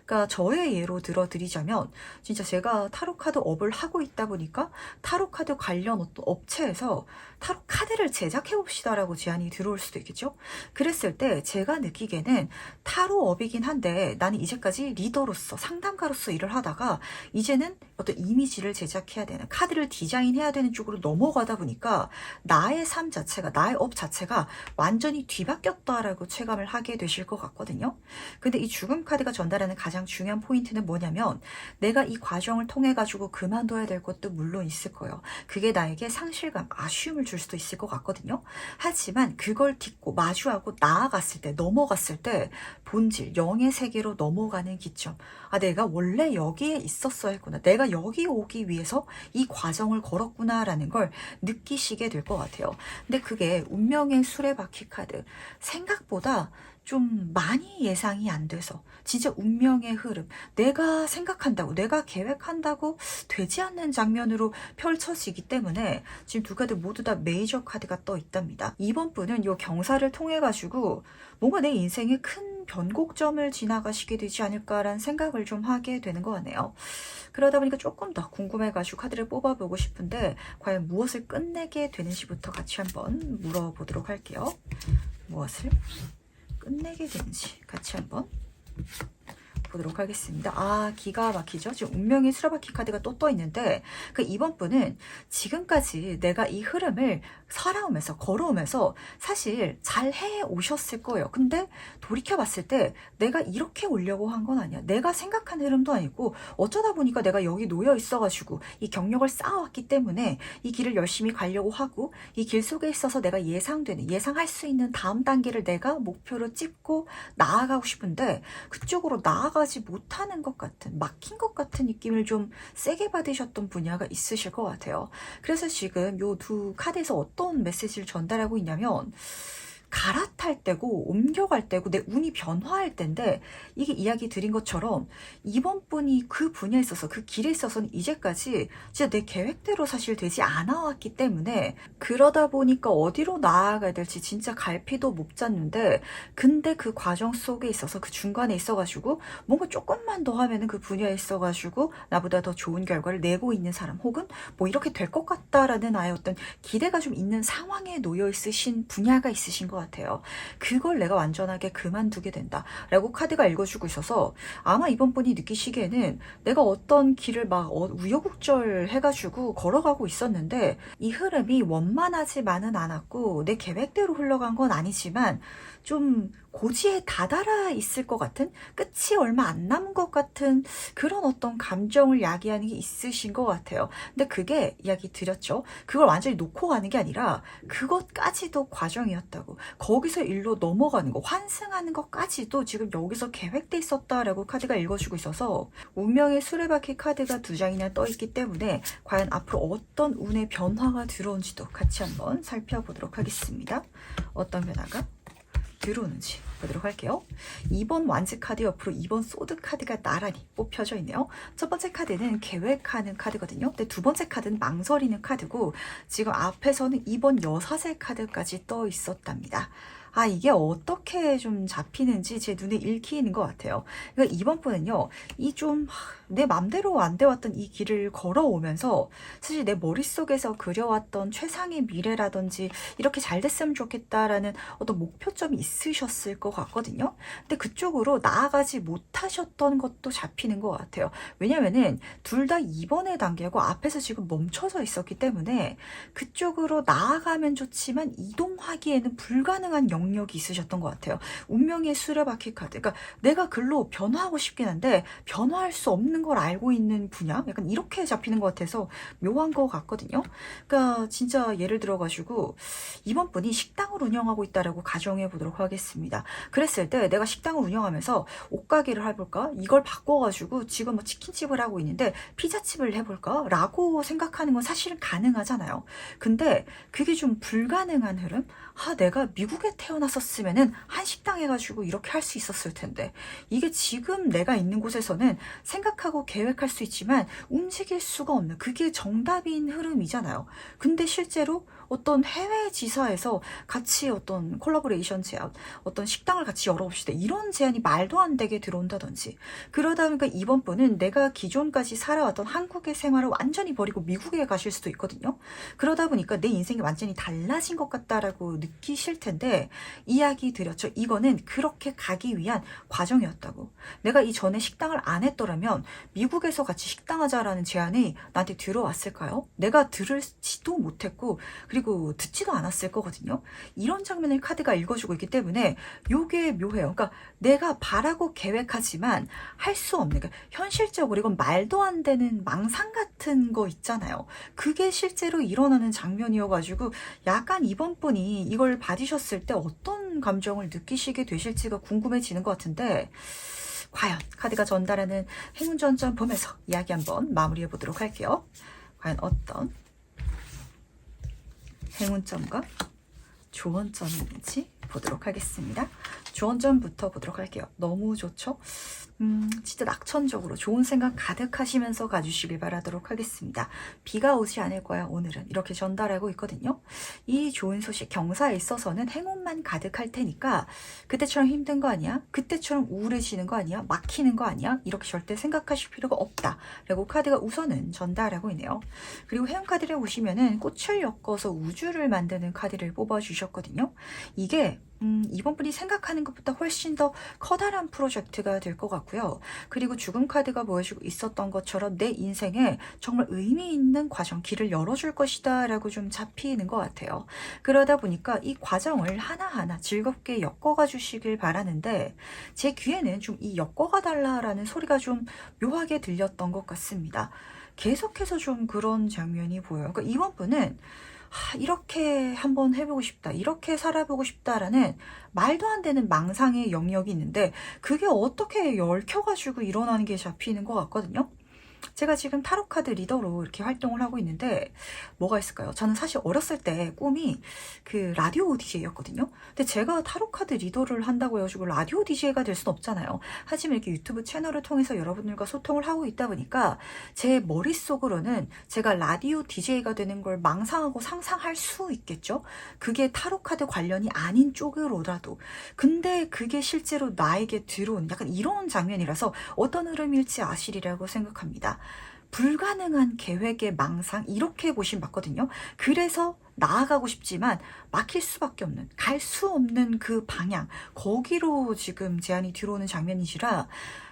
그러니까 저의 예로 들어드리자면 진짜 제가 타로 카드 업을 하고 있다 보니까 타로 카드 관련 어떤 업체에서 타로 카드를 제작해 봅시다라고 제안이 들어올 수도 있겠죠. 그랬을 때 제가 느끼기에는 타로 업이긴 한데 나는 이제까지 리더로서 상담가로서 일을 하다가 이제는 어떤 이미지를 제작해야 되는 카드를 디자인해야 되는 쪽으로 넘어가다 보니까 나의 삶 자체가 나의 업 자체가 완전히 뒤바뀌었다라고 체감을 하게 되실 것 같거든요. 근데 이 죽음 카드가 전달하는 가장 중요한 포인트는 뭐냐면 내가 이 과정을 통해 가지고 그만둬야 될 것도 물론 있을 거예요. 그게 나에게 상실감, 아쉬움을 줄 수도 있을 것 같거든요. 하지만 그걸 딛고 마주하고 나아갔을 때, 넘어갔을 때 본질, 영의 세계로 넘어가는 기점. 아, 내가 원래 여기에 있었어야 했구나. 내가 여기 오기 위해서 이 과정을 걸었구나라는 걸 느끼시게 될 것 같아요. 근데 그게 운명의 수레바퀴 카드. 생각보다 좀 많이 예상이 안 돼서 진짜 운명의 흐름, 내가 생각한다고 내가 계획한다고 되지 않는 장면으로 펼쳐지기 때문에 지금 두 카드 모두 다 메이저 카드가 떠 있답니다. 이번 분은 이 경사를 통해 가지고 뭔가 내 인생에 큰 변곡점을 지나가시게 되지 않을까라는 생각을 좀 하게 되는 것 같네요. 그러다 보니까 조금 더 궁금해가지고 카드를 뽑아보고 싶은데 과연 무엇을 끝내게 되는지부터 같이 한번 물어보도록 할게요. 무엇을 끝내게 되는지 같이 한번 보도록 하겠습니다. 아, 기가 막히죠? 지금 운명의 수레바퀴 카드가 또 떠 있는데 그 이번 분은 지금까지 내가 이 흐름을 살아오면서 걸어오면서 사실 잘 해 오셨을 거예요. 근데 돌이켜봤을 때 내가 이렇게 오려고 한 건 아니야. 내가 생각한 흐름도 아니고 어쩌다 보니까 내가 여기 놓여 있어가지고 이 경력을 쌓아왔기 때문에 이 길을 열심히 가려고 하고 이 길 속에 있어서 내가 예상할 수 있는 다음 단계를 내가 목표로 찝고 나아가고 싶은데 그쪽으로 나아가지 못하는 것 같은, 막힌 것 같은 느낌을 좀 세게 받으셨던 분야가 있으실 것 같아요. 그래서 지금 요 두 카드에서 어떤 메시지를 전달하고 있냐면 갈아탈 때고 옮겨갈 때고 내 운이 변화할 때인데 이게 이야기 드린 것처럼 이번 분이 그 분야에 있어서 그 길에 있어서는 이제까지 진짜 내 계획대로 사실 되지 않아 왔기 때문에 그러다 보니까 어디로 나아가야 될지 진짜 갈피도 못 잡는데 근데 그 과정 속에 있어서 그 중간에 있어가지고 뭔가 조금만 더 하면은 그 분야에 있어가지고 나보다 더 좋은 결과를 내고 있는 사람 혹은 뭐 이렇게 될 것 같다라는 아예 어떤 기대가 좀 있는 상황에 놓여 있으신 분야가 있으신 것 같아요. 그걸 내가 완전하게 그만두게 된다 라고 카드가 읽어주고 있어서 아마 이번 분이 느끼시기에는 내가 어떤 길을 막 우여곡절 해가지고 걸어가고 있었는데 이 흐름이 원만하지만은 않았고 내 계획대로 흘러간 건 아니지만 좀 고지에 다다라 있을 것 같은 끝이 얼마 안 남은 것 같은 그런 어떤 감정을 야기하는 게 있으신 것 같아요. 근데 그게 이야기 드렸죠. 그걸 완전히 놓고 가는 게 아니라 그것까지도 과정이었다고. 거기서 일로 넘어가는 거, 환승하는 것까지도 지금 여기서 계획돼 있었다라고 카드가 읽어주고 있어서 운명의 수레바퀴 카드가 두 장이나 떠 있기 때문에 과연 앞으로 어떤 운의 변화가 들어온지도 같이 한번 살펴보도록 하겠습니다. 어떤 변화가 들어오는지. 보도록 할게요. 2번 완즈 카드 옆으로 2번 소드 카드가 나란히 뽑혀져 있네요. 첫 번째 카드는 계획하는 카드거든요. 근데 두 번째 카드는 망설이는 카드고 지금 앞에서는 2번 여사제 카드까지 떠 있었답니다. 아, 이게 어떻게 좀 잡히는지 제 눈에 읽히는 것 같아요. 그러니까 이번 분은요, 이 좀 내 맘대로 안 돼왔던 이 길을 걸어오면서 사실 내 머릿속에서 그려왔던 최상의 미래라든지 이렇게 잘 됐으면 좋겠다라는 어떤 목표점이 있으셨을 것 같거든요. 근데 그쪽으로 나아가지 못하셨던 것도 잡히는 것 같아요. 왜냐면은 둘 다 2번의 단계고 앞에서 지금 멈춰져 있었기 때문에 그쪽으로 나아가면 좋지만 이동하기에는 불가능한 영역이 있으셨던 것 같아요. 운명의 수레바퀴 카드. 그러니까 내가 글로 변화하고 싶긴 한데 변화할 수 없는 걸 알고 있는 분야? 약간 이렇게 잡히는 것 같아서 묘한 것 같거든요. 그러니까 진짜 예를 들어가지고 이번 분이 식당을 운영하고 있다라고 가정해 보도록 하겠습니다. 그랬을 때 내가 식당을 운영하면서 옷가게를 해볼까? 이걸 바꿔가지고 지금 뭐 치킨집을 하고 있는데 피자집을 해볼까? 라고 생각하는 건 사실은 가능하잖아요. 근데 그게 좀 불가능한 흐름? 아, 내가 미국에 태어났었으면은 한식당 해가지고 이렇게 할 수 있었을 텐데 이게 지금 내가 있는 곳에서는 생각하고 계획할 수 있지만 움직일 수가 없는 그게 정답인 흐름이잖아요. 근데 실제로 어떤 해외 지사에서 같이 어떤 콜라보레이션 제안, 어떤 식당을 같이 열어봅시다. 이런 제안이 말도 안 되게 들어온다든지. 그러다 보니까 이번 분은 내가 기존까지 살아왔던 한국의 생활을 완전히 버리고 미국에 가실 수도 있거든요. 그러다 보니까 내 인생이 완전히 달라진 것 같다라고 느끼실 텐데 이야기 드렸죠. 이거는 그렇게 가기 위한 과정이었다고. 내가 이전에 식당을 안 했더라면 미국에서 같이 식당하자라는 제안이 나한테 들어왔을까요? 내가 들을지도 못했고 그리고 듣지도 않았을 거거든요. 이런 장면을 카드가 읽어주고 있기 때문에 요게 묘해요. 그러니까 내가 바라고 계획하지만 할 수 없는, 그러니까 현실적으로 이건 말도 안 되는 망상 같은 거 있잖아요. 그게 실제로 일어나는 장면이어가지고 약간 이번 분이 이걸 받으셨을 때 어떤 감정을 느끼시게 되실지가 궁금해지는 것 같은데 과연 카드가 전달하는 행운전전 보면서 이야기 한번 마무리해 보도록 할게요. 과연 어떤 행운점과 조언점이 있는지 보도록 하겠습니다. 조언점부터 보도록 할게요. 너무 좋죠? 진짜 낙천적으로 좋은 생각 가득하시면서 가주시길 바라도록 하겠습니다. 비가 오지 않을 거야 오늘은 이렇게 전달하고 있거든요. 이 좋은 소식 경사에 있어서는 행운만 가득할 테니까 그때처럼 힘든 거 아니야? 그때처럼 우울해지는 거 아니야? 막히는 거 아니야? 이렇게 절대 생각하실 필요가 없다 라고 카드가 우선은 전달하고 있네요. 그리고 해운 카드를 보시면은 꽃을 엮어서 우주를 만드는 카드를 뽑아주셨거든요. 이게 이번 분이 생각하는 것보다 훨씬 더 커다란 프로젝트가 될 것 같고요. 그리고 죽음 카드가 보여주고 있었던 것처럼 내 인생에 정말 의미 있는 과정, 길을 열어줄 것이다 라고 좀 잡히는 것 같아요. 그러다 보니까 이 과정을 하나하나 즐겁게 엮어가 주시길 바라는데 제 귀에는 좀 이 엮어가 달라라는 소리가 좀 묘하게 들렸던 것 같습니다. 계속해서 좀 그런 장면이 보여요. 그러니까 이번 분은 이렇게 한번 해보고 싶다, 이렇게 살아보고 싶다라는 말도 안 되는 망상의 영역이 있는데 그게 어떻게 얽혀가지고 일어나는 게 잡히는 것 같거든요. 제가 지금 타로카드 리더로 이렇게 활동을 하고 있는데 뭐가 있을까요? 저는 사실 어렸을 때 꿈이 그 라디오 DJ였거든요. 근데 제가 타로카드 리더를 한다고 해가지고 라디오 DJ가 될 수는 없잖아요. 하지만 이렇게 유튜브 채널을 통해서 여러분들과 소통을 하고 있다 보니까 제 머릿속으로는 제가 라디오 DJ가 되는 걸 망상하고 상상할 수 있겠죠? 그게 타로카드 관련이 아닌 쪽으로라도. 근데 그게 실제로 나에게 들어온 약간 이런 장면이라서 어떤 흐름일지 아시리라고 생각합니다. 불가능한 계획의 망상 이렇게 보시면 맞거든요. 그래서 나아가고 싶지만 막힐 수밖에 없는, 갈 수 없는 그 방향, 거기로 지금 제안이 들어오는 장면이시라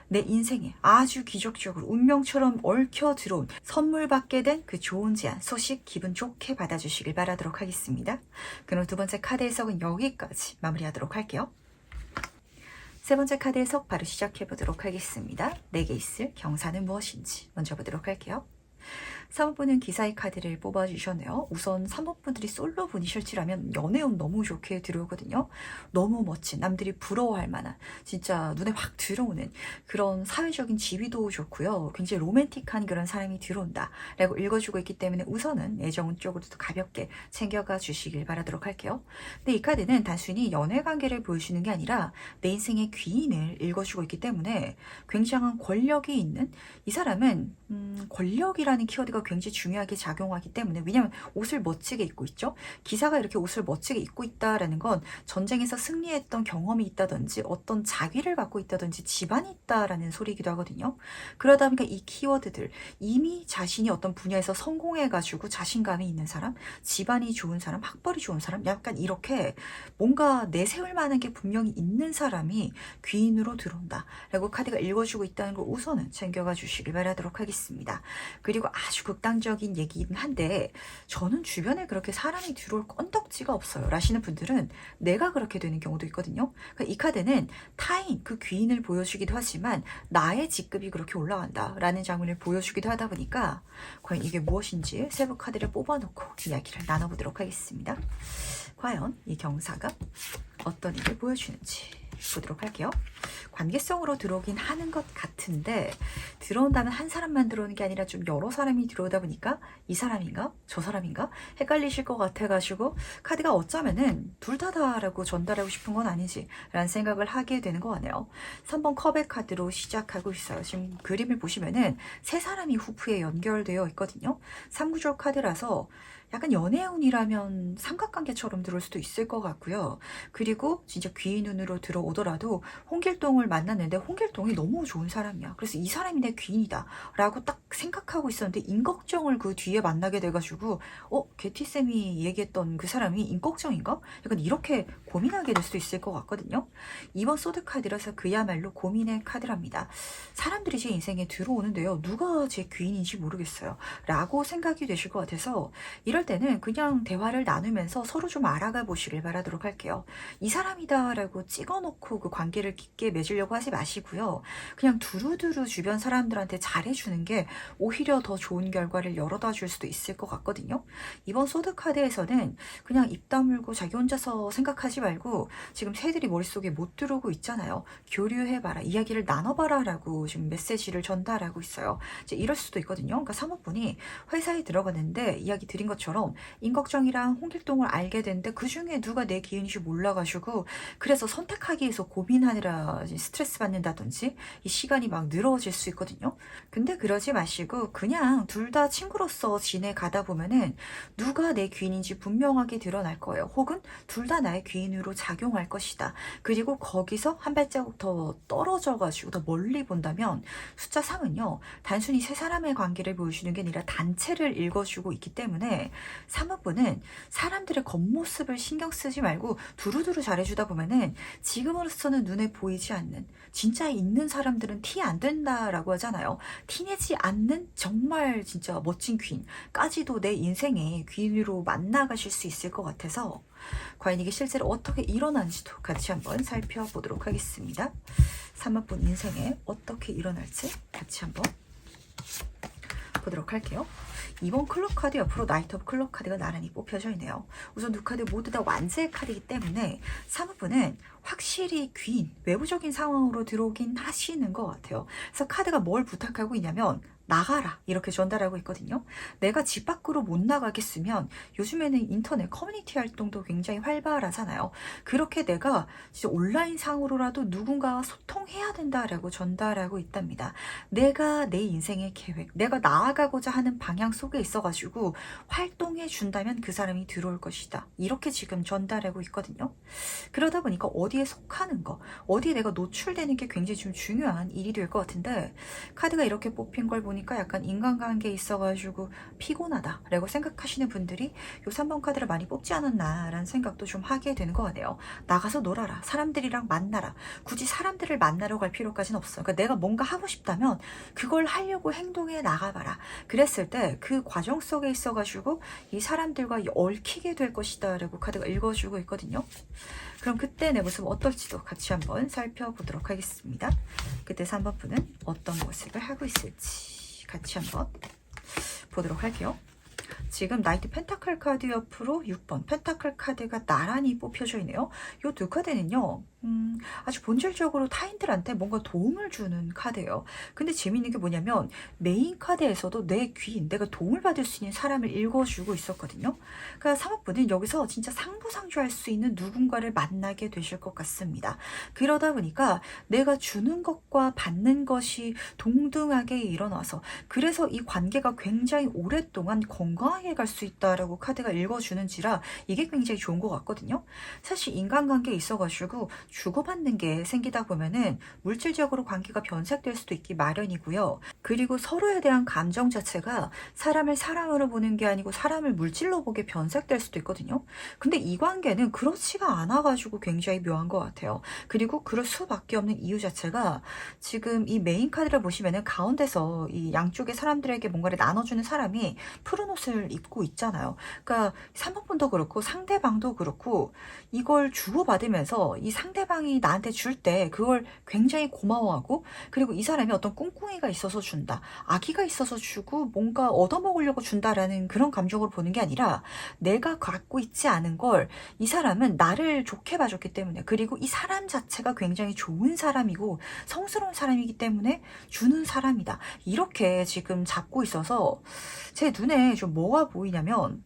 내 인생에 아주 기적적으로 운명처럼 얽혀 들어온 선물 받게 된 그 좋은 제안, 소식 기분 좋게 받아주시길 바라도록 하겠습니다. 그럼 두 번째 카드 해석은 여기까지 마무리하도록 할게요. 세 번째 카드 해석 바로 시작해 보도록 하겠습니다. 내게 있을 경사는 무엇인지 먼저 보도록 할게요. 3번 분은 기사의 카드를 뽑아주셨네요. 우선 3번 분들이 솔로 분이실지라면 연애운 너무 좋게 들어오거든요. 너무 멋진, 남들이 부러워할 만한, 진짜 눈에 확 들어오는 그런 사회적인 지위도 좋고요. 굉장히 로맨틱한 그런 사람이 들어온다 라고 읽어주고 있기 때문에 우선은 애정운 쪽으로도 가볍게 챙겨가 주시길 바라도록 할게요. 근데 이 카드는 단순히 연애 관계를 보여주는 게 아니라 내 인생의 귀인을 읽어주고 있기 때문에 굉장한 권력이 있는 이 사람은 권력이라는 키워드가 굉장히 중요하게 작용하기 때문에, 왜냐하면 옷을 멋지게 입고 있죠. 기사가 이렇게 옷을 멋지게 입고 있다라는 건 전쟁에서 승리했던 경험이 있다든지 어떤 자위를 갖고 있다든지 집안이 있다라는 소리이기도 하거든요. 그러다 보니까 이 키워드들, 이미 자신이 어떤 분야에서 성공해가지고 자신감이 있는 사람, 집안이 좋은 사람, 학벌이 좋은 사람, 약간 이렇게 뭔가 내세울 만한 게 분명히 있는 사람이 귀인으로 들어온다 라고 카드가 읽어주고 있다는 걸 우선은 챙겨가 주시길 바라도록 하겠습니다. 그리고 아주 극단적인 얘기긴 한데, 저는 주변에 그렇게 사람이 들어올 건덕지가 없어요 라시는 분들은 내가 그렇게 되는 경우도 있거든요. 그러니까 이 카드는 타인, 그 귀인을 보여주기도 하지만 나의 직급이 그렇게 올라간다 라는 장면을 보여주기도 하다 보니까 과연 이게 무엇인지 세부 카드를 뽑아놓고 이야기를 나눠보도록 하겠습니다. 과연 이 경사가 어떤 일을 보여주는지 보도록 할게요. 관계성으로 들어오긴 하는 것 같은데, 들어온다면 한 사람만 들어오는 게 아니라 좀 여러 사람이 들어오다 보니까 이 사람인가 저 사람인가 헷갈리실 것 같아가지고 카드가 어쩌면은 둘 다다라고 전달하고 싶은 건 아니지 라는 생각을 하게 되는 것 같네요. 3번 컵의 카드로 시작하고 있어요. 지금 그림을 보시면은 세 사람이 후프에 연결되어 있거든요. 3구절 카드라서 약간 연애운이라면 삼각관계처럼 들어올 수도 있을 것 같고요. 그리고 진짜 귀인운으로 들어오더라도 홍길동을 만났는데 홍길동이 너무 좋은 사람이야. 그래서 이 사람이 내 귀인이다 라고 딱 생각하고 있었는데 임꺽정을 그 뒤에 만나게 돼가지고 개티쌤이 얘기했던 그 사람이 임꺽정인가? 약간 이렇게 고민하게 될 수도 있을 것 같거든요. 이번 소드 카드라서 그야말로 고민의 카드랍니다. 사람들이 제 인생에 들어오는데요. 누가 제 귀인인지 모르겠어요 라고 생각이 되실 것 같아서 이럴 때는 그냥 대화를 나누면서 서로 좀 알아가 보시길 바라도록 할게요. 이 사람이다 라고 찍어놓고 그 관계를 깊게 맺으려고 하지 마시고요. 그냥 두루두루 주변 사람들한테 잘해주는 게 오히려 더 좋은 결과를 열어다 줄 수도 있을 것 같거든요. 이번 소드 카드에서는 그냥 입 다물고 자기 혼자서 생각하지 말고 지금 새들이 머릿속에 못 들어오고 있잖아요. 교류해봐라, 이야기를 나눠봐라 라고 지금 메시지를 전달하고 있어요. 이제 이럴 수도 있거든요. 그러니까 사모분이 회사에 들어갔는데 이야기 드린 것처럼 임꺽정이랑 홍길동을 알게 됐는데 그 중에 누가 내 기운인지 몰라가지고 그래서 선택하기 위해서 고민하느라 스트레스 받는다든지 이 시간이 막 늘어질 수 있거든요. 근데 그러지 마시고 그냥 둘 다 친구로서 지내가다 보면은 누가 내 귀인인지 분명하게 드러날 거예요. 혹은 둘 다 나의 귀인으로 작용할 것이다. 그리고 거기서 한 발자국 더 떨어져가지고 더 멀리 본다면 숫자 3은요. 단순히 세 사람의 관계를 보여주는 게 아니라 단체를 읽어주고 있기 때문에 사모분은 사람들의 겉모습을 신경 쓰지 말고 두루두루 잘해주다 보면은 지금으로서는 눈에 보이지 않는, 진짜 있는 사람들은 티 안 된다라고 하잖아요. 티내지 않는 정말 진짜 멋진 귀인까지도 내 인생의 귀인으로 만나가실 수 있을 것 같아서 과연 이게 실제로 어떻게 일어나는지도 같이 한번 살펴보도록 하겠습니다. 3번분 인생에 어떻게 일어날지 같이 한번 보도록 할게요. 이번 클럽 카드 옆으로 나이트 오브 클럽 카드가 나란히 뽑혀져 있네요. 우선 두 카드 모두 다 완제의 카드이기 때문에 사모분은 확실히 귀인, 외부적인 상황으로 들어오긴 하시는 것 같아요. 그래서 카드가 뭘 부탁하고 있냐면 나가라 이렇게 전달하고 있거든요. 내가 집 밖으로 못 나가겠으면 요즘에는 인터넷 커뮤니티 활동도 굉장히 활발하잖아요. 그렇게 내가 진짜 온라인 상으로라도 누군가와 소통해야 된다라고 전달하고 있답니다. 내가 내 인생의 계획, 내가 나아가고자 하는 방향 속에 있어가지고 활동해 준다면 그 사람이 들어올 것이다. 이렇게 지금 전달하고 있거든요. 그러다 보니까 어디에 속하는 거, 어디에 내가 노출되는 게 굉장히 좀 중요한 일이 될 것 같은데 카드가 이렇게 뽑힌 걸 보니까 약간 인간관계에 있어가지고 피곤하다 라고 생각하시는 분들이 요 3번 카드를 많이 뽑지 않았나 라는 생각도 좀 하게 되는 것 같네요. 나가서 놀아라, 사람들이랑 만나라. 굳이 사람들을 만나러 갈 필요까지는 없어. 그러니까 내가 뭔가 하고 싶다면 그걸 하려고 행동해 나가봐라. 그랬을 때 그 과정 속에 있어가지고 이 사람들과 얽히게 될 것이다 라고 카드가 읽어주고 있거든요. 그럼 그때 내 모습 어떨지도 같이 한번 살펴보도록 하겠습니다. 그때 3번 분은 어떤 모습을 하고 있을지 같이 한번 보도록 할게요. 지금 나이트 펜타클 카드 옆으로 6번 펜타클 카드가 나란히 뽑혀져 있네요. 이 두 카드는요. 아주 본질적으로 타인들한테 뭔가 도움을 주는 카드예요. 근데 재미있는 게 뭐냐면 메인 카드에서도 내 귀인, 내가 도움을 받을 수 있는 사람을 읽어주고 있었거든요. 그러니까 사모분은 여기서 진짜 상부상조할 수 있는 누군가를 만나게 되실 것 같습니다. 그러다 보니까 내가 주는 것과 받는 것이 동등하게 일어나서 그래서 이 관계가 굉장히 오랫동안 건강하게 갈 수 있다라고 카드가 읽어주는지라 이게 굉장히 좋은 것 같거든요. 사실 인간관계에 있어가지고 주고받는 게 생기다 보면은 물질적으로 관계가 변색될 수도 있기 마련이고요. 그리고 서로에 대한 감정 자체가 사람을 사람으로 보는 게 아니고 사람을 물질로 보게 변색될 수도 있거든요. 근데 이 관계는 그렇지가 않아가지고 굉장히 묘한 것 같아요. 그리고 그럴 수밖에 없는 이유 자체가 지금 이 메인 카드를 보시면은 가운데서 이 양쪽의 사람들에게 뭔가를 나눠주는 사람이 푸른 옷을 입고 있잖아요. 그러니까 3번분도 그렇고 상대방도 그렇고 이걸 주고받으면서 이 상대방이 나한테 줄 때 그걸 굉장히 고마워하고 그리고 이 사람이 어떤 꿍꿍이가 있어서 준다. 아기가 있어서 주고 뭔가 얻어먹으려고 준다라는 그런 감정으로 보는 게 아니라 내가 갖고 있지 않은 걸 이 사람은 나를 좋게 봐줬기 때문에 그리고 이 사람 자체가 굉장히 좋은 사람이고 성스러운 사람이기 때문에 주는 사람이다. 이렇게 지금 잡고 있어서 제 눈에 좀 뭐가 보이냐면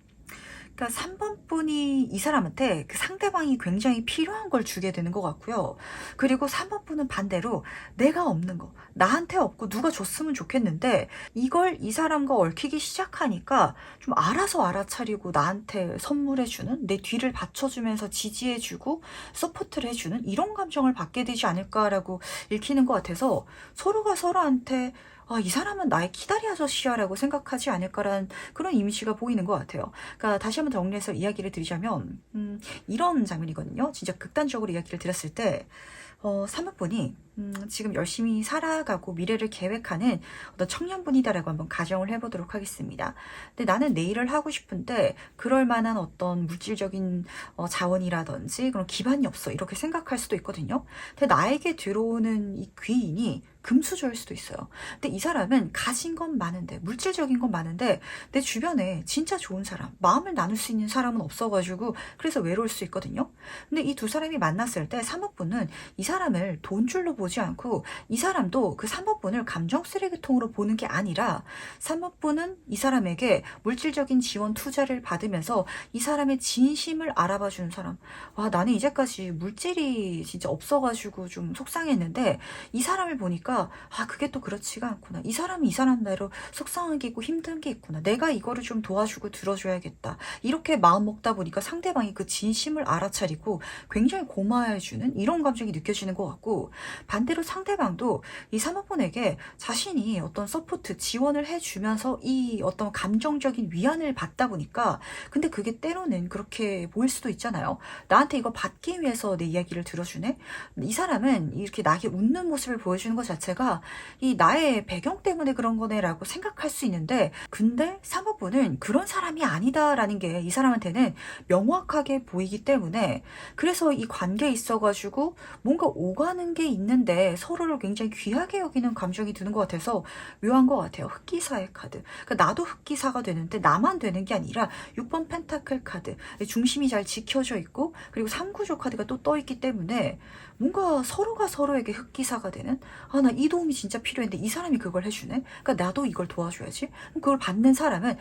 그러니까 3번 분이 이 사람한테 그 상대방이 굉장히 필요한 걸 주게 되는 것 같고요. 그리고 3번 분은 반대로 내가 없는 거, 나한테 없고 누가 줬으면 좋겠는데 이걸 이 사람과 얽히기 시작하니까 좀 알아서 알아차리고 나한테 선물해주는, 내 뒤를 받쳐주면서 지지해주고 서포트를 해주는 이런 감정을 받게 되지 않을까라고 읽히는 것 같아서 서로가 서로한테 이 사람은 나의 키다리 아저씨야라고 생각하지 않을까라는 그런 이미지가 보이는 것 같아요. 그러니까 다시 한번 정리해서 이야기를 드리자면 이런 장면이거든요. 진짜 극단적으로 이야기를 드렸을 때 3번분이 지금 열심히 살아가고 미래를 계획하는 어떤 청년분이다라고 한번 가정을 해보도록 하겠습니다. 근데 나는 내 일을 하고 싶은데 그럴 만한 어떤 물질적인 자원이라든지 그런 기반이 없어 이렇게 생각할 수도 있거든요. 근데 나에게 들어오는 이 귀인이 금수저일 수도 있어요. 근데 이 사람은 가진 건 많은데 물질적인 건 많은데 내 주변에 진짜 좋은 사람, 마음을 나눌 수 있는 사람은 없어가지고 그래서 외로울 수 있거든요. 근데 이 두 사람이 만났을 때 3번분은 이 사람을 돈줄로 보지 않고 이 사람도 그 3번분을 감정 쓰레기통으로 보는 게 아니라 3번분은 이 사람에게 물질적인 지원 투자를 받으면서 이 사람의 진심을 알아봐 주는 사람. 와, 나는 이제까지 물질이 진짜 없어가지고 좀 속상했는데 이 사람을 보니까 그게 또 그렇지가 않구나. 이 사람이 이 사람 나로 속상한 게 있고 힘든 게 있구나. 내가 이거를 좀 도와주고 들어줘야겠다. 이렇게 마음 먹다 보니까 상대방이 그 진심을 알아차리고 굉장히 고마워해주는 이런 감정이 느껴지는 것 같고 반대로 상대방도 이 3번분에게 자신이 어떤 서포트, 지원을 해주면서 이 어떤 감정적인 위안을 받다 보니까 근데 그게 때로는 그렇게 보일 수도 있잖아요. 나한테 이거 받기 위해서 내 이야기를 들어주네? 이 사람은 이렇게 나에게 웃는 모습을 보여주는 것 자체가 이 나의 배경 때문에 그런 거네라고 생각할 수 있는데 근데 3번분은 그런 사람이 아니다라는 게 이 사람한테는 명확하게 보이기 때문에 그래서 이 관계에 있어가지고 뭔가 오가는 게 있는데 서로를 굉장히 귀하게 여기는 감정이 드는 것 같아서 묘한 것 같아요. 흑기사의 카드. 그러니까 나도 흑기사가 되는데 나만 되는 게 아니라 6번 펜타클 카드. 중심이 잘 지켜져 있고 그리고 3구조 카드가 또 떠 있기 때문에 뭔가 서로가 서로에게 흑기사가 되는 나 이 도움이 진짜 필요했는데 이 사람이 그걸 해주네. 그러니까 나도 이걸 도와줘야지. 그걸 받는 사람은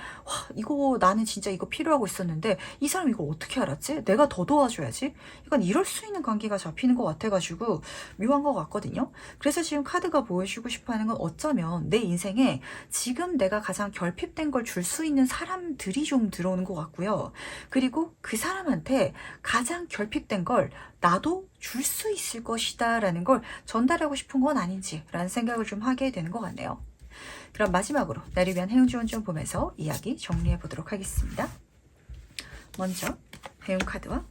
이거 나는 진짜 이거 필요하고 있었는데 이 사람 이거 어떻게 알았지? 내가 더 도와줘야지. 약간 이럴 수 있는 관계가 잡히는 것 같아가지고 묘한 것 같거든요. 그래서 지금 카드가 보여주고 싶어하는 건 어쩌면 내 인생에 지금 내가 가장 결핍된 걸 줄 수 있는 사람들이 좀 들어오는 것 같고요. 그리고 그 사람한테 가장 결핍된 걸 나도 줄 수 있을 것이다 라는 걸 전달하고 싶은 건 아닌지 라는 생각을 좀 하게 되는 것 같네요. 그럼 마지막으로 나를 위한 해운 조언 좀 보면서 이야기 정리해 보도록 하겠습니다. 먼저 해운 카드와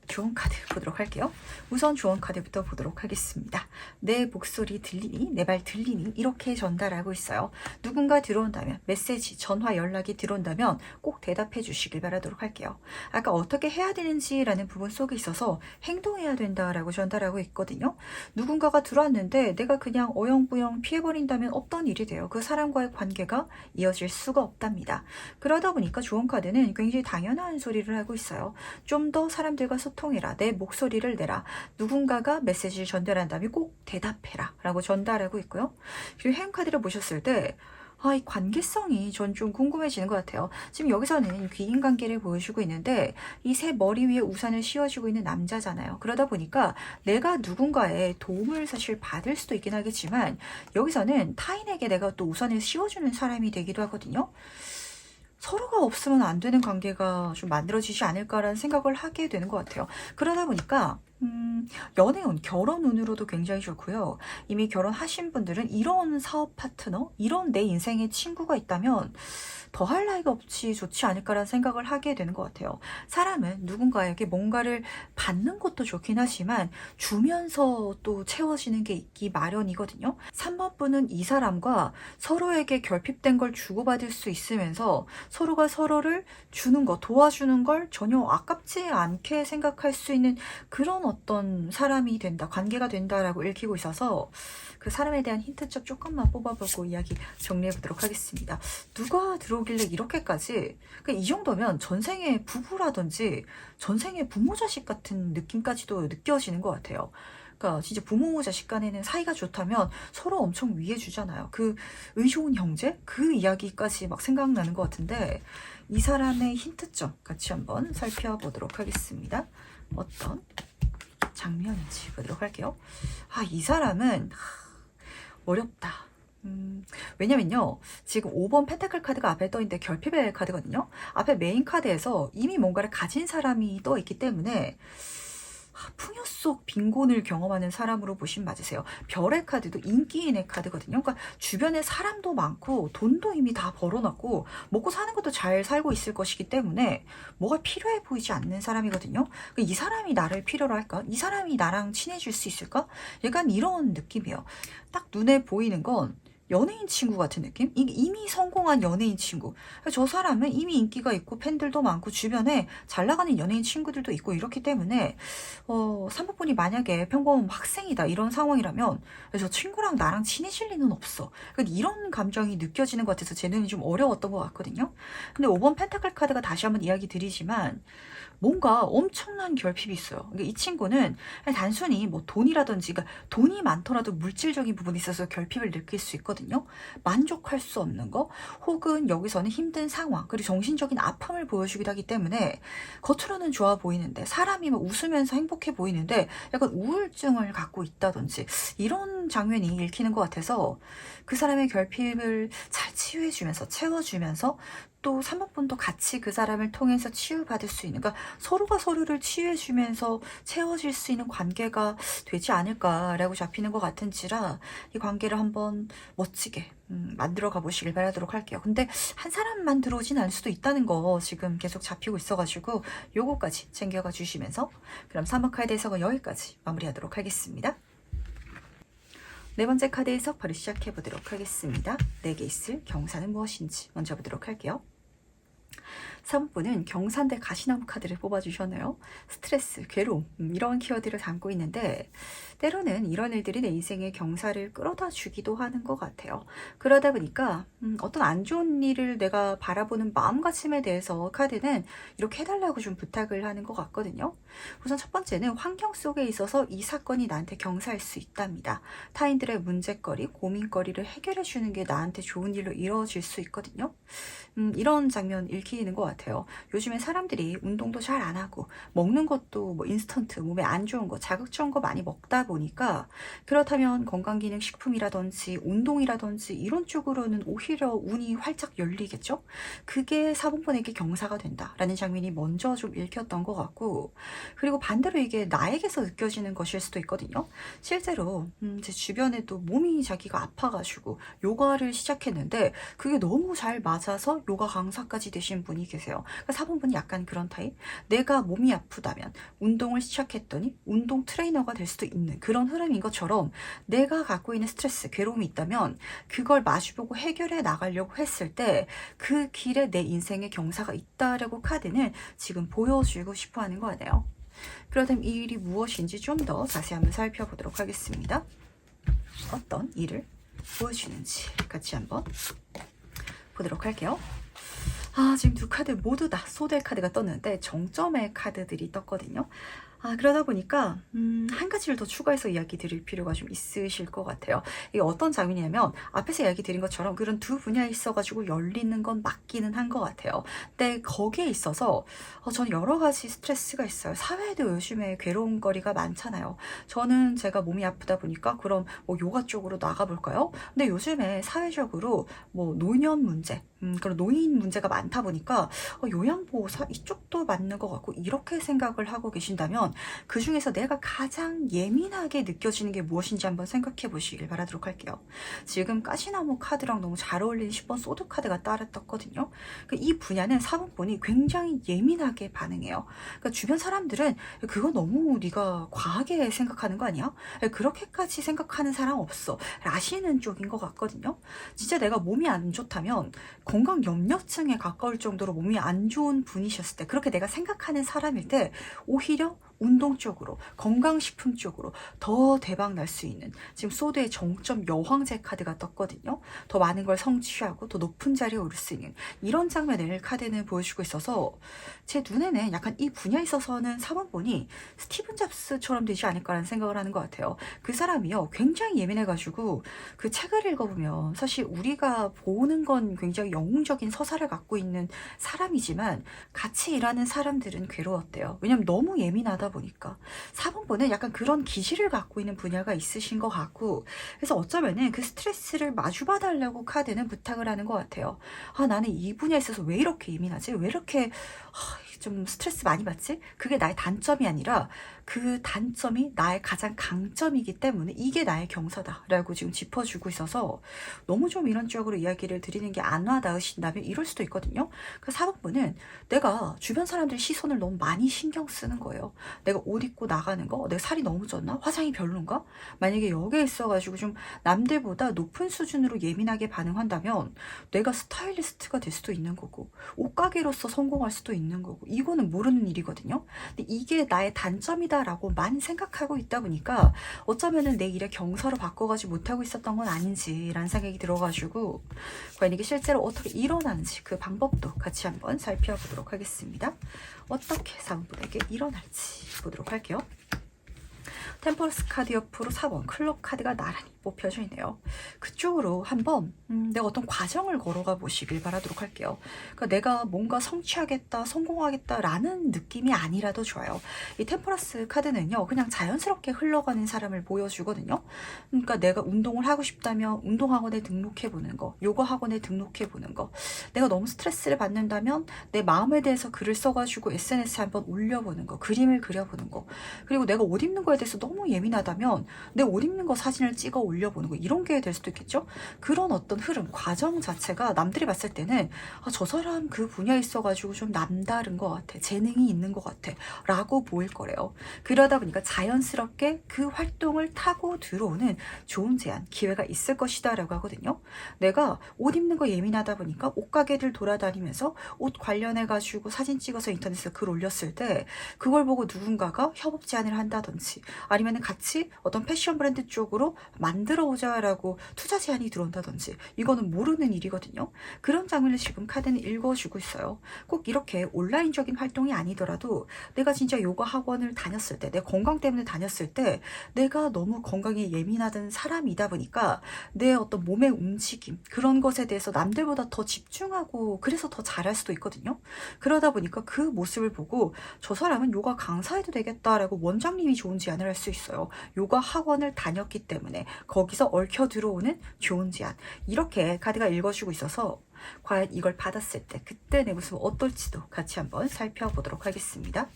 좋은 카드 보도록 할게요. 우선 좋은 카드부터 보도록 하겠습니다. 내 목소리 들리니? 내 말 들리니? 이렇게 전달하고 있어요. 누군가 들어온다면, 메시지, 전화, 연락이 들어온다면 꼭 대답해 주시길 바라도록 할게요. 아까 어떻게 해야 되는지라는 부분 속에 있어서 행동해야 된다라고 전달하고 있거든요. 누군가가 들어왔는데 내가 그냥 어영부영 피해버린다면 없던 일이 돼요. 그 사람과의 관계가 이어질 수가 없답니다. 그러다 보니까 좋은 카드는 굉장히 당연한 소리를 하고 있어요. 좀 더 사람들과 소통해라. 내 목소리를 내라. 누군가가 메시지를 전달한다면 꼭 대답해라. 라고 전달하고 있고요. 그리고 행운 카드를 보셨을 때 이 관계성이 전 좀 궁금해지는 것 같아요. 지금 여기서는 귀인 관계를 보여주고 있는데 이 새 머리 위에 우산을 씌워주고 있는 남자잖아요. 그러다 보니까 내가 누군가의 도움을 사실 받을 수도 있긴 하겠지만 여기서는 타인에게 내가 또 우산을 씌워주는 사람이 되기도 하거든요. 서로가 없으면 안 되는 관계가 좀 만들어지지 않을까라는 생각을 하게 되는 것 같아요. 그러다 보니까 연애운, 결혼운으로도 굉장히 좋고요. 이미 결혼하신 분들은 이런 사업 파트너, 이런 내 인생의 친구가 있다면 더할 나위가 없이 좋지 않을까라는 생각을 하게 되는 것 같아요. 사람은 누군가에게 뭔가를 받는 것도 좋긴 하지만 주면서 또 채워지는 게 있기 마련이거든요. 3번 분은 이 사람과 서로에게 결핍된 걸 주고받을 수 있으면서 서로가 서로를 주는 거, 도와주는 걸 전혀 아깝지 않게 생각할 수 있는 그런 어떤 사람이 된다, 관계가 된다라고 읽히고 있어서 그 사람에 대한 힌트점 조금만 뽑아보고 이야기 정리해보도록 하겠습니다. 누가 들어오길래 이렇게까지, 그러니까 이 정도면 전생의 부부라든지 전생의 부모 자식 같은 느낌까지도 느껴지는 것 같아요. 그러니까 진짜 부모 자식 간에는 사이가 좋다면 서로 엄청 위해주잖아요. 그 의좋은 형제? 그 이야기까지 막 생각나는 것 같은데 이 사람의 힌트점 같이 한번 살펴보도록 하겠습니다. 어떤 장면인지 보도록 할게요. 이 사람은 어렵다. 왜냐면요, 지금 5번 펜타클 카드가 앞에 떠있는데 결핍의 카드거든요. 앞에 메인 카드에서 이미 뭔가를 가진 사람이 떠 있기 때문에 풍요 속 빈곤을 경험하는 사람으로 보시면 맞으세요. 별의 카드도 인기인의 카드거든요. 그러니까 주변에 사람도 많고 돈도 이미 다 벌어놨고 먹고 사는 것도 잘 살고 있을 것이기 때문에 뭐가 필요해 보이지 않는 사람이거든요. 그러니까 이 사람이 나를 필요로 할까? 이 사람이 나랑 친해질 수 있을까? 약간 이런 느낌이에요. 딱 눈에 보이는 건 연예인 친구 같은 느낌? 이미 성공한 연예인 친구. 저 사람은 이미 인기가 있고 팬들도 많고 주변에 잘 나가는 연예인 친구들도 있고 이렇기 때문에 3번분이 만약에 평범한 학생이다 이런 상황이라면 저 친구랑 나랑 친해질 리는 없어. 그러니까 이런 감정이 느껴지는 것 같아서 제 눈이 좀 어려웠던 것 같거든요. 근데 5번 펜타클 카드가 다시 한번 이야기 드리지만 뭔가 엄청난 결핍이 있어요. 그러니까 이 친구는 단순히 뭐 돈이라든지, 그러니까 돈이 많더라도 물질적인 부분이 있어서 결핍을 느낄 수 있거든요. 만족할 수 없는 거, 혹은 여기서는 힘든 상황, 그리고 정신적인 아픔을 보여주기도 하기 때문에 겉으로는 좋아 보이는데 사람이 막 웃으면서 행복해 보이는데 약간 우울증을 갖고 있다든지 이런 장면이 읽히는 것 같아서 그 사람의 결핍을 잘 치유해주면서 채워주면서 또 3번 분도 같이 그 사람을 통해서 치유받을 수 있는, 그러니까 서로가 서로를 치유해주면서 채워질 수 있는 관계가 되지 않을까라고 잡히는 것 같은지라 이 관계를 한번 멋지게 만들어 가보시길 바라도록 할게요. 근데 한 사람만 들어오진 않을 수도 있다는 거 지금 계속 잡히고 있어가지고 요거까지 챙겨가 주시면서 그럼 3번 카드 해석은 여기까지 마무리하도록 하겠습니다. 네 번째 카드 해석 바로 시작해 보도록 하겠습니다. 내게 있을 경사는 무엇인지 먼저 보도록 할게요. 3분은 경산대 가시나무 카드를 뽑아주셨네요. 스트레스, 괴로움 이런 키워드를 담고 있는데 때로는 이런 일들이 내 인생의 경사를 끌어다 주기도 하는 것 같아요. 그러다 보니까 어떤 안 좋은 일을 내가 바라보는 마음가짐에 대해서 카드는 이렇게 해달라고 좀 부탁을 하는 것 같거든요. 우선 첫 번째는 환경 속에 있어서 이 사건이 나한테 경사일 수 있답니다. 타인들의 문제거리, 고민거리를 해결해 주는 게 나한테 좋은 일로 이루어질 수 있거든요. 이런 장면 읽히는 것 같아요. 요즘에 사람들이 운동도 잘 안 하고 먹는 것도 뭐 인스턴트, 몸에 안 좋은 거, 자극적인 거 많이 먹다 보니까 그렇다면 건강기능식품이라든지 운동이라든지 이런 쪽으로는 오히려 운이 활짝 열리겠죠? 그게 사본분에게 경사가 된다라는 장면이 먼저 좀 읽혔던 것 같고, 그리고 반대로 이게 나에게서 느껴지는 것일 수도 있거든요. 실제로 제 주변에도 몸이 자기가 아파가지고 요가를 시작했는데 그게 너무 잘 맞아서 요가 강사까지 되신 분 4번분이 계세요. 그러니까 4번분이 약간 그런 타입. 내가 몸이 아프다면 운동을 시작했더니 운동 트레이너가 될 수도 있는 그런 흐름인 것처럼 내가 갖고 있는 스트레스, 괴로움이 있다면 그걸 마주보고 해결해 나가려고 했을 때 그 길에 내 인생의 경사가 있다라고 카드는 지금 보여주고 싶어 하는 거네요. 그렇다면 이 일이 무엇인지 좀 더 자세히 한번 살펴보도록 하겠습니다. 어떤 일을 보여주는지 같이 한번 보도록 할게요. 지금 두 카드 모두 다 소드의 카드가 떴는데 정점의 카드들이 떴거든요. 그러다 보니까 한 가지를 더 추가해서 이야기 드릴 필요가 좀 있으실 것 같아요. 이게 어떤 장면이냐면 앞에서 이야기 드린 것처럼 그런 두 분야에 있어가지고 열리는 건 맞기는 한 것 같아요. 근데 거기에 있어서 저는 여러 가지 스트레스가 있어요. 사회에도 요즘에 괴로운 거리가 많잖아요. 저는 제가 몸이 아프다 보니까 그럼 뭐 요가 쪽으로 나가볼까요? 근데 요즘에 사회적으로 뭐 노년 문제, 그런 노인 문제가 많다 보니까 요양보호사 이쪽도 맞는 것 같고 이렇게 생각을 하고 계신다면 그 중에서 내가 가장 예민하게 느껴지는 게 무엇인지 한번 생각해 보시길 바라도록 할게요. 지금 가시나무 카드랑 너무 잘 어울리는 10번 소드 카드가 따라 떴거든요. 이 분야는 4번분이 굉장히 예민하게 반응해요. 그러니까 주변 사람들은 그거 너무 네가 과하게 생각하는 거 아니야? 그렇게까지 생각하는 사람 없어 라시는 쪽인 것 같거든요. 진짜 내가 몸이 안 좋다면 건강 염려증에 가까울 정도로 몸이 안 좋은 분이셨을 때, 그렇게 내가 생각하는 사람일 때 오히려 운동 쪽으로, 건강식품 쪽으로 더 대박 날 수 있는, 지금 소드의 정점 여황제 카드가 떴거든요. 더 많은 걸 성취하고 더 높은 자리에 오를 수 있는 이런 장면을 카드는 보여주고 있어서 제 눈에는 약간 이 분야에 있어서는 4번분이 스티븐 잡스처럼 되지 않을까라는 생각을 하는 것 같아요. 그 사람이요 굉장히 예민해가지고 그 책을 읽어보면 사실 우리가 보는 건 굉장히 영웅적인 서사를 갖고 있는 사람이지만 같이 일하는 사람들은 괴로웠대요. 왜냐면 너무 예민하다 보니까. 4번분은 약간 그런 기질을 갖고 있는 분야가 있으신 것 같고, 그래서 어쩌면은 그 스트레스를 마주봐달라고 카드는 부탁을 하는 것 같아요. 나는 이 분야에 있어서 왜 이렇게 예민하지? 왜 이렇게 좀 스트레스 많이 받지? 그게 나의 단점이 아니라 그 단점이 나의 가장 강점이기 때문에 이게 나의 경사다라고 지금 짚어주고 있어서 너무 좀 이런 쪽으로 이야기를 드리는 게 안 와닿으신다면 이럴 수도 있거든요. 그 4번분은 내가 주변 사람들 시선을 너무 많이 신경 쓰는 거예요. 내가 옷 입고 나가는 거, 내가 살이 너무 쪘나? 화장이 별론가? 만약에 여기에 있어가지고 좀 남들보다 높은 수준으로 예민하게 반응한다면 내가 스타일리스트가 될 수도 있는 거고 옷가게로서 성공할 수도 있는 거고 이거는 모르는 일이거든요. 근데 이게 나의 단점이다라고만 생각하고 있다 보니까 어쩌면은 내 일의 경사로 바꿔가지 못하고 있었던 건 아닌지라는 생각이 들어가지고 과연 이게 실제로 어떻게 일어나는지 그 방법도 같이 한번 살펴보도록 하겠습니다. 어떻게 4번분에게 일어날지 보도록 할게요. 템퍼런스 카드 옆으로 4번 클럽 카드가 나란히 뽑혀져 있네요. 그쪽으로 한번 내가 어떤 과정을 걸어가 보시길 바라도록 할게요. 그러니까 내가 뭔가 성취하겠다, 성공하겠다라는 느낌이 아니라도 좋아요. 이 템퍼런스 카드는요, 그냥 자연스럽게 흘러가는 사람을 보여주거든요. 그러니까 내가 운동을 하고 싶다면 운동학원에 등록해보는 거, 요가 학원에 등록해보는 거, 내가 너무 스트레스를 받는다면 내 마음에 대해서 글을 써가지고 SNS에 한번 올려보는 거, 그림을 그려보는 거, 그리고 내가 옷 입는 거에 대해서 너무 예민하다면 내 옷 입는 거 사진을 찍어 올려보는 거, 이런 게 될 수도 있겠죠. 그런 어떤 흐름, 과정 자체가 남들이 봤을 때는 저 사람 그 분야에 있어가지고 좀 남다른 것 같아, 재능이 있는 것 같아 라고 보일 거래요. 그러다 보니까 자연스럽게 그 활동을 타고 들어오는 좋은 제안, 기회가 있을 것이다 라고 하거든요. 내가 옷 입는 거 예민하다 보니까 옷가게들 돌아다니면서 옷 관련해 가지고 사진 찍어서 인터넷에 글 올렸을 때 그걸 보고 누군가가 협업 제안을 한다든지 아니면 같이 어떤 패션 브랜드 쪽으로 만들어오자라고 투자 제안이 들어온다든지, 이거는 모르는 일이거든요. 그런 장면을 지금 카드는 읽어주고 있어요. 꼭 이렇게 온라인적인 활동이 아니더라도 내가 진짜 요가 학원을 다녔을 때, 내 건강 때문에 다녔을 때 내가 너무 건강에 예민하던 사람이다 보니까 내 어떤 몸의 움직임, 그런 것에 대해서 남들보다 더 집중하고 그래서 더 잘할 수도 있거든요. 그러다 보니까 그 모습을 보고 저 사람은 요가 강사해도 되겠다라고 원장님이 좋은 제안을 할 수 있어요. 요가 학원을 다녔기 때문에 거기서 얽혀 들어오는 좋은 제안, 이렇게 카드가 읽어주고 있어서 과연 이걸 받았을 때 그때 내 모습은 어떨지도 같이 한번 살펴보도록 하겠습니다.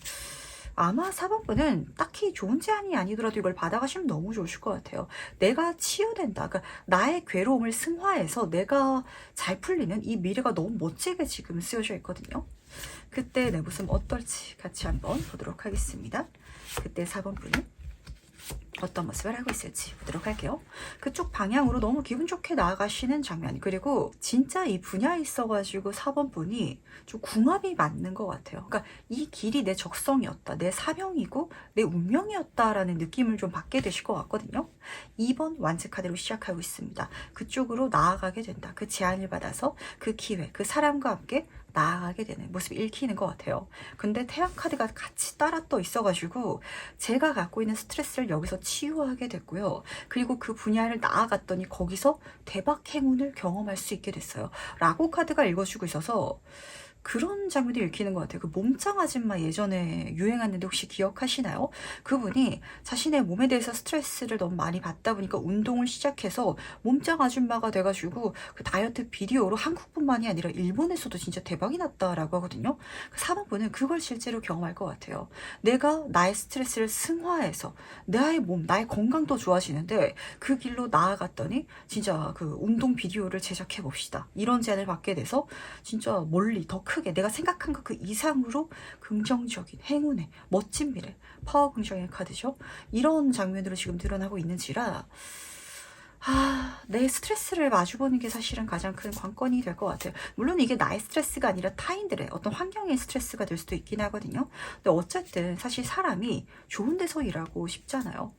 아마 4번분은 딱히 좋은 제안이 아니더라도 이걸 받아가시면 너무 좋으실 것 같아요. 내가 치유된다. 그러니까 나의 괴로움을 승화해서 내가 잘 풀리는 이 미래가 너무 멋지게 지금 쓰여져 있거든요. 그때 내 모습 어떨지 같이 한번 보도록 하겠습니다. 그때 4번분은 어떤 모습을 하고 있을지 보도록 할게요. 그쪽 방향으로 너무 기분 좋게 나아가시는 장면, 그리고 진짜 이 분야에 있어가지고 4번 분이 좀 궁합이 맞는 것 같아요. 그러니까 이 길이 내 적성이었다, 내 사명이고 내 운명이었다라는 느낌을 좀 받게 되실 것 같거든요. 2번 완즈 카드로 시작하고 있습니다. 그쪽으로 나아가게 된다. 그 제안을 받아서 그 기회, 그 사람과 함께 나아가게 되는 모습이 읽히는 것 같아요. 근데 태양 카드가 같이 따라 떠 있어가지고 제가 갖고 있는 스트레스를 여기서 치유하게 됐고요. 그리고 그 분야를 나아갔더니 거기서 대박 행운을 경험할 수 있게 됐어요. 라고 카드가 읽어주고 있어서 그런 장면이 읽히는 것 같아요. 그 몸짱 아줌마 예전에 유행했는데 혹시 기억하시나요? 그분이 자신의 몸에 대해서 스트레스를 너무 많이 받다 보니까 운동을 시작해서 몸짱 아줌마가 돼가지고 그 다이어트 비디오로 한국뿐만이 아니라 일본에서도 진짜 대박이 났다라고 하거든요. 그 4번분은 그걸 실제로 경험할 것 같아요. 내가 나의 스트레스를 승화해서 나의 몸, 나의 건강도 좋아지는데 그 길로 나아갔더니 진짜 그 운동 비디오를 제작해 봅시다. 이런 제안을 받게 돼서 진짜 멀리 더 크게 내가 생각한 것 그 이상으로 긍정적인 행운의 멋진 미래, 파워 긍정의 카드죠. 이런 장면으로 지금 드러나고 있는지라 내 스트레스를 마주보는 게 사실은 가장 큰 관건이 될 것 같아요. 물론 이게 나의 스트레스가 아니라 타인들의 어떤 환경의 스트레스가 될 수도 있긴 하거든요. 근데 어쨌든 사실 사람이 좋은 데서 일하고 싶잖아요.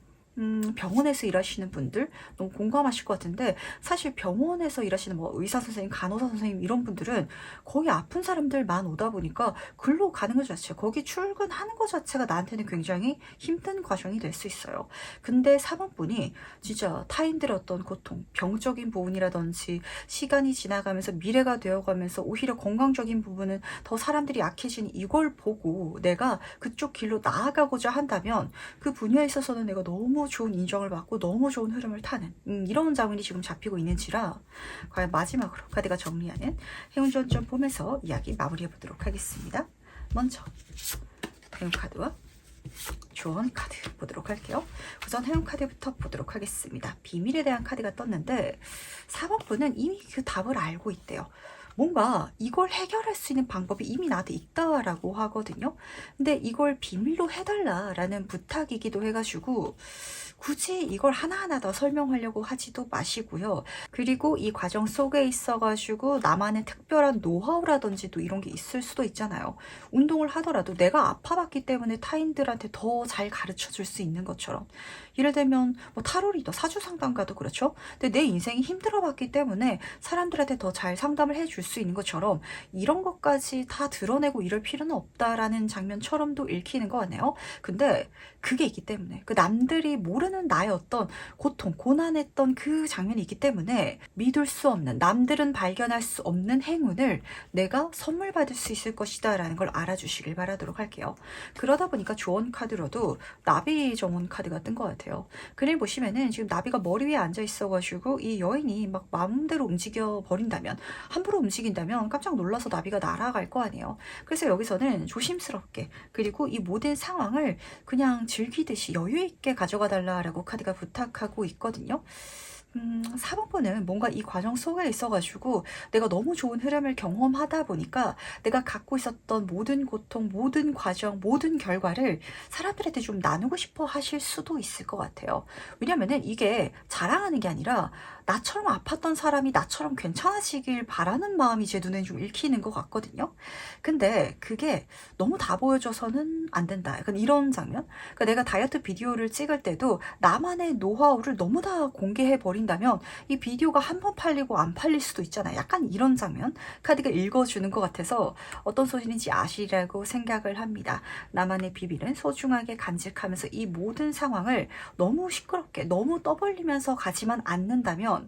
병원에서 일하시는 분들 너무 공감하실 것 같은데, 사실 병원에서 일하시는 뭐 의사 선생님, 간호사 선생님 이런 분들은 거의 아픈 사람들만 오다 보니까 글로 가는 것 자체, 거기 출근하는 것 자체가 나한테는 굉장히 힘든 과정이 될 수 있어요. 근데 4번분이 진짜 타인들의 어떤 고통, 병적인 부분이라든지 시간이 지나가면서 미래가 되어가면서 오히려 건강적인 부분은 더 사람들이 약해진 이걸 보고 내가 그쪽 길로 나아가고자 한다면 그 분야에 있어서는 내가 너무 좋은 인정을 받고 너무 좋은 흐름을 타는 이런 장면이 지금 잡히고 있는지라, 과연 마지막으로 카드가 정리하는 행운전점 보면서 이야기 마무리해 보도록 하겠습니다. 먼저 행운 카드와 조언 카드 보도록 할게요. 우선 행운 카드부터 보도록 하겠습니다. 비밀에 대한 카드가 떴는데 4번분은 이미 그 답을 알고 있대요. 뭔가 이걸 해결할 수 있는 방법이 이미 나한테 있다라고 하거든요. 근데 이걸 비밀로 해달라라는 부탁이기도 해가지고 굳이 이걸 하나하나 더 설명하려고 하지도 마시고요. 그리고 이 과정 속에 있어가지고 나만의 특별한 노하우라든지 또 이런 게 있을 수도 있잖아요. 운동을 하더라도 내가 아파봤기 때문에 타인들한테 더 잘 가르쳐 줄 수 있는 것처럼, 예를 들면 뭐 타로 리더, 사주 상담가도 그렇죠. 근데 내 인생이 힘들어봤기 때문에 사람들한테 더 잘 상담을 해줄 수 있는 것처럼 이런 것까지 다 드러내고 이럴 필요는 없다라는 장면처럼도 읽히는 거 같네요. 근데 그게 있기 때문에, 그 남들이 모르는 나의 어떤 고통, 고난했던 그 장면이 있기 때문에 믿을 수 없는, 남들은 발견할 수 없는 행운을 내가 선물 받을 수 있을 것이다 라는 걸 알아주시길 바라도록 할게요. 그러다 보니까 조언 카드로도 나비 정원 카드가 뜬 것 같아요. 그림 보시면은 지금 나비가 머리 위에 앉아 있어가지고 이 여인이 막 마음대로 움직여 버린다면, 함부로 움직인다면 깜짝 놀라서 나비가 날아갈 거 아니에요. 그래서 여기서는 조심스럽게, 그리고 이 모든 상황을 그냥 즐기듯이 여유 있게 가져가 달라라고 카드가 부탁하고 있거든요. 4번분은 뭔가 이 과정 속에 있어가지고 내가 너무 좋은 흐름을 경험하다 보니까 내가 갖고 있었던 모든 고통, 모든 과정, 모든 결과를 사람들한테 좀 나누고 싶어 하실 수도 있을 것 같아요. 왜냐면은 이게 자랑하는 게 아니라 나처럼 아팠던 사람이 나처럼 괜찮아지길 바라는 마음이 제 눈에 좀 읽히는 것 같거든요. 근데 그게 너무 다 보여줘서는 안 된다, 약간 이런 장면. 그러니까 내가 다이어트 비디오를 찍을 때도 나만의 노하우를 너무 다 공개해 버린다면 이 비디오가 한 번 팔리고 안 팔릴 수도 있잖아요. 약간 이런 장면 카드가 읽어주는 것 같아서 어떤 소리인지 아시라고 생각을 합니다. 나만의 비밀은 소중하게 간직하면서 이 모든 상황을 너무 시끄럽게, 너무 떠벌리면서 가지만 않는다면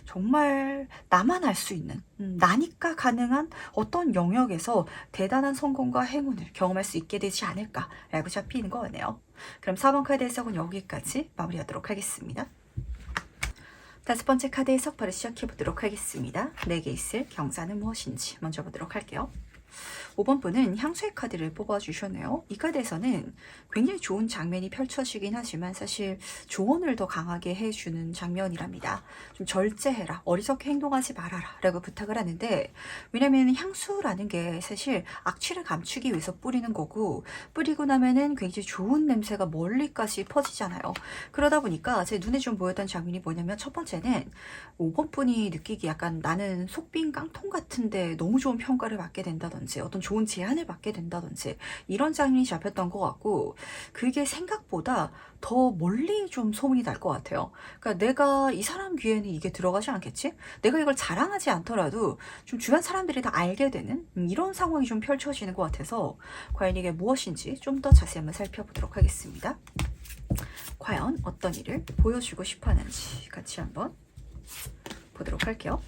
정말 나만 알 수 있는, 나니까 가능한 어떤 영역에서 대단한 성공과 행운을 경험할 수 있게 되지 않을까라고 잡히는 거 같네요. 그럼 4번 카드 해석은 여기까지 마무리하도록 하겠습니다. 5번째 카드 해석 바로 시작해 보도록 하겠습니다. 내게 있을 경사는 무엇인지 먼저 보도록 할게요. 5번 분은 향수의 카드를 뽑아주셨네요. 이 카드에서는 굉장히 좋은 장면이 펼쳐지긴 하지만 사실 조언을 더 강하게 해주는 장면이랍니다. 좀 절제해라, 어리석게 행동하지 말아라 라고 부탁을 하는데, 왜냐면 향수라는 게 사실 악취를 감추기 위해서 뿌리는 거고, 뿌리고 나면은 굉장히 좋은 냄새가 멀리까지 퍼지잖아요. 그러다 보니까 제 눈에 좀 보였던 장면이 뭐냐면, 첫 번째는 5번 분이 느끼기 약간 나는 속빈 깡통 같은데 너무 좋은 평가를 받게 된다든지 어떤 좋은 제안을 받게 된다든지 이런 장면이 잡혔던 것 같고, 그게 생각보다 더 멀리 좀 소문이 날 것 같아요. 그러니까 내가 이 사람 귀에는 이게 들어가지 않겠지? 내가 이걸 자랑하지 않더라도 좀 주변 사람들이 다 알게 되는 이런 상황이 좀 펼쳐지는 것 같아서, 과연 이게 무엇인지 좀 더 자세히 한번 살펴보도록 하겠습니다. 과연 어떤 일을 보여주고 싶어 하는지 같이 한번 보도록 할게요.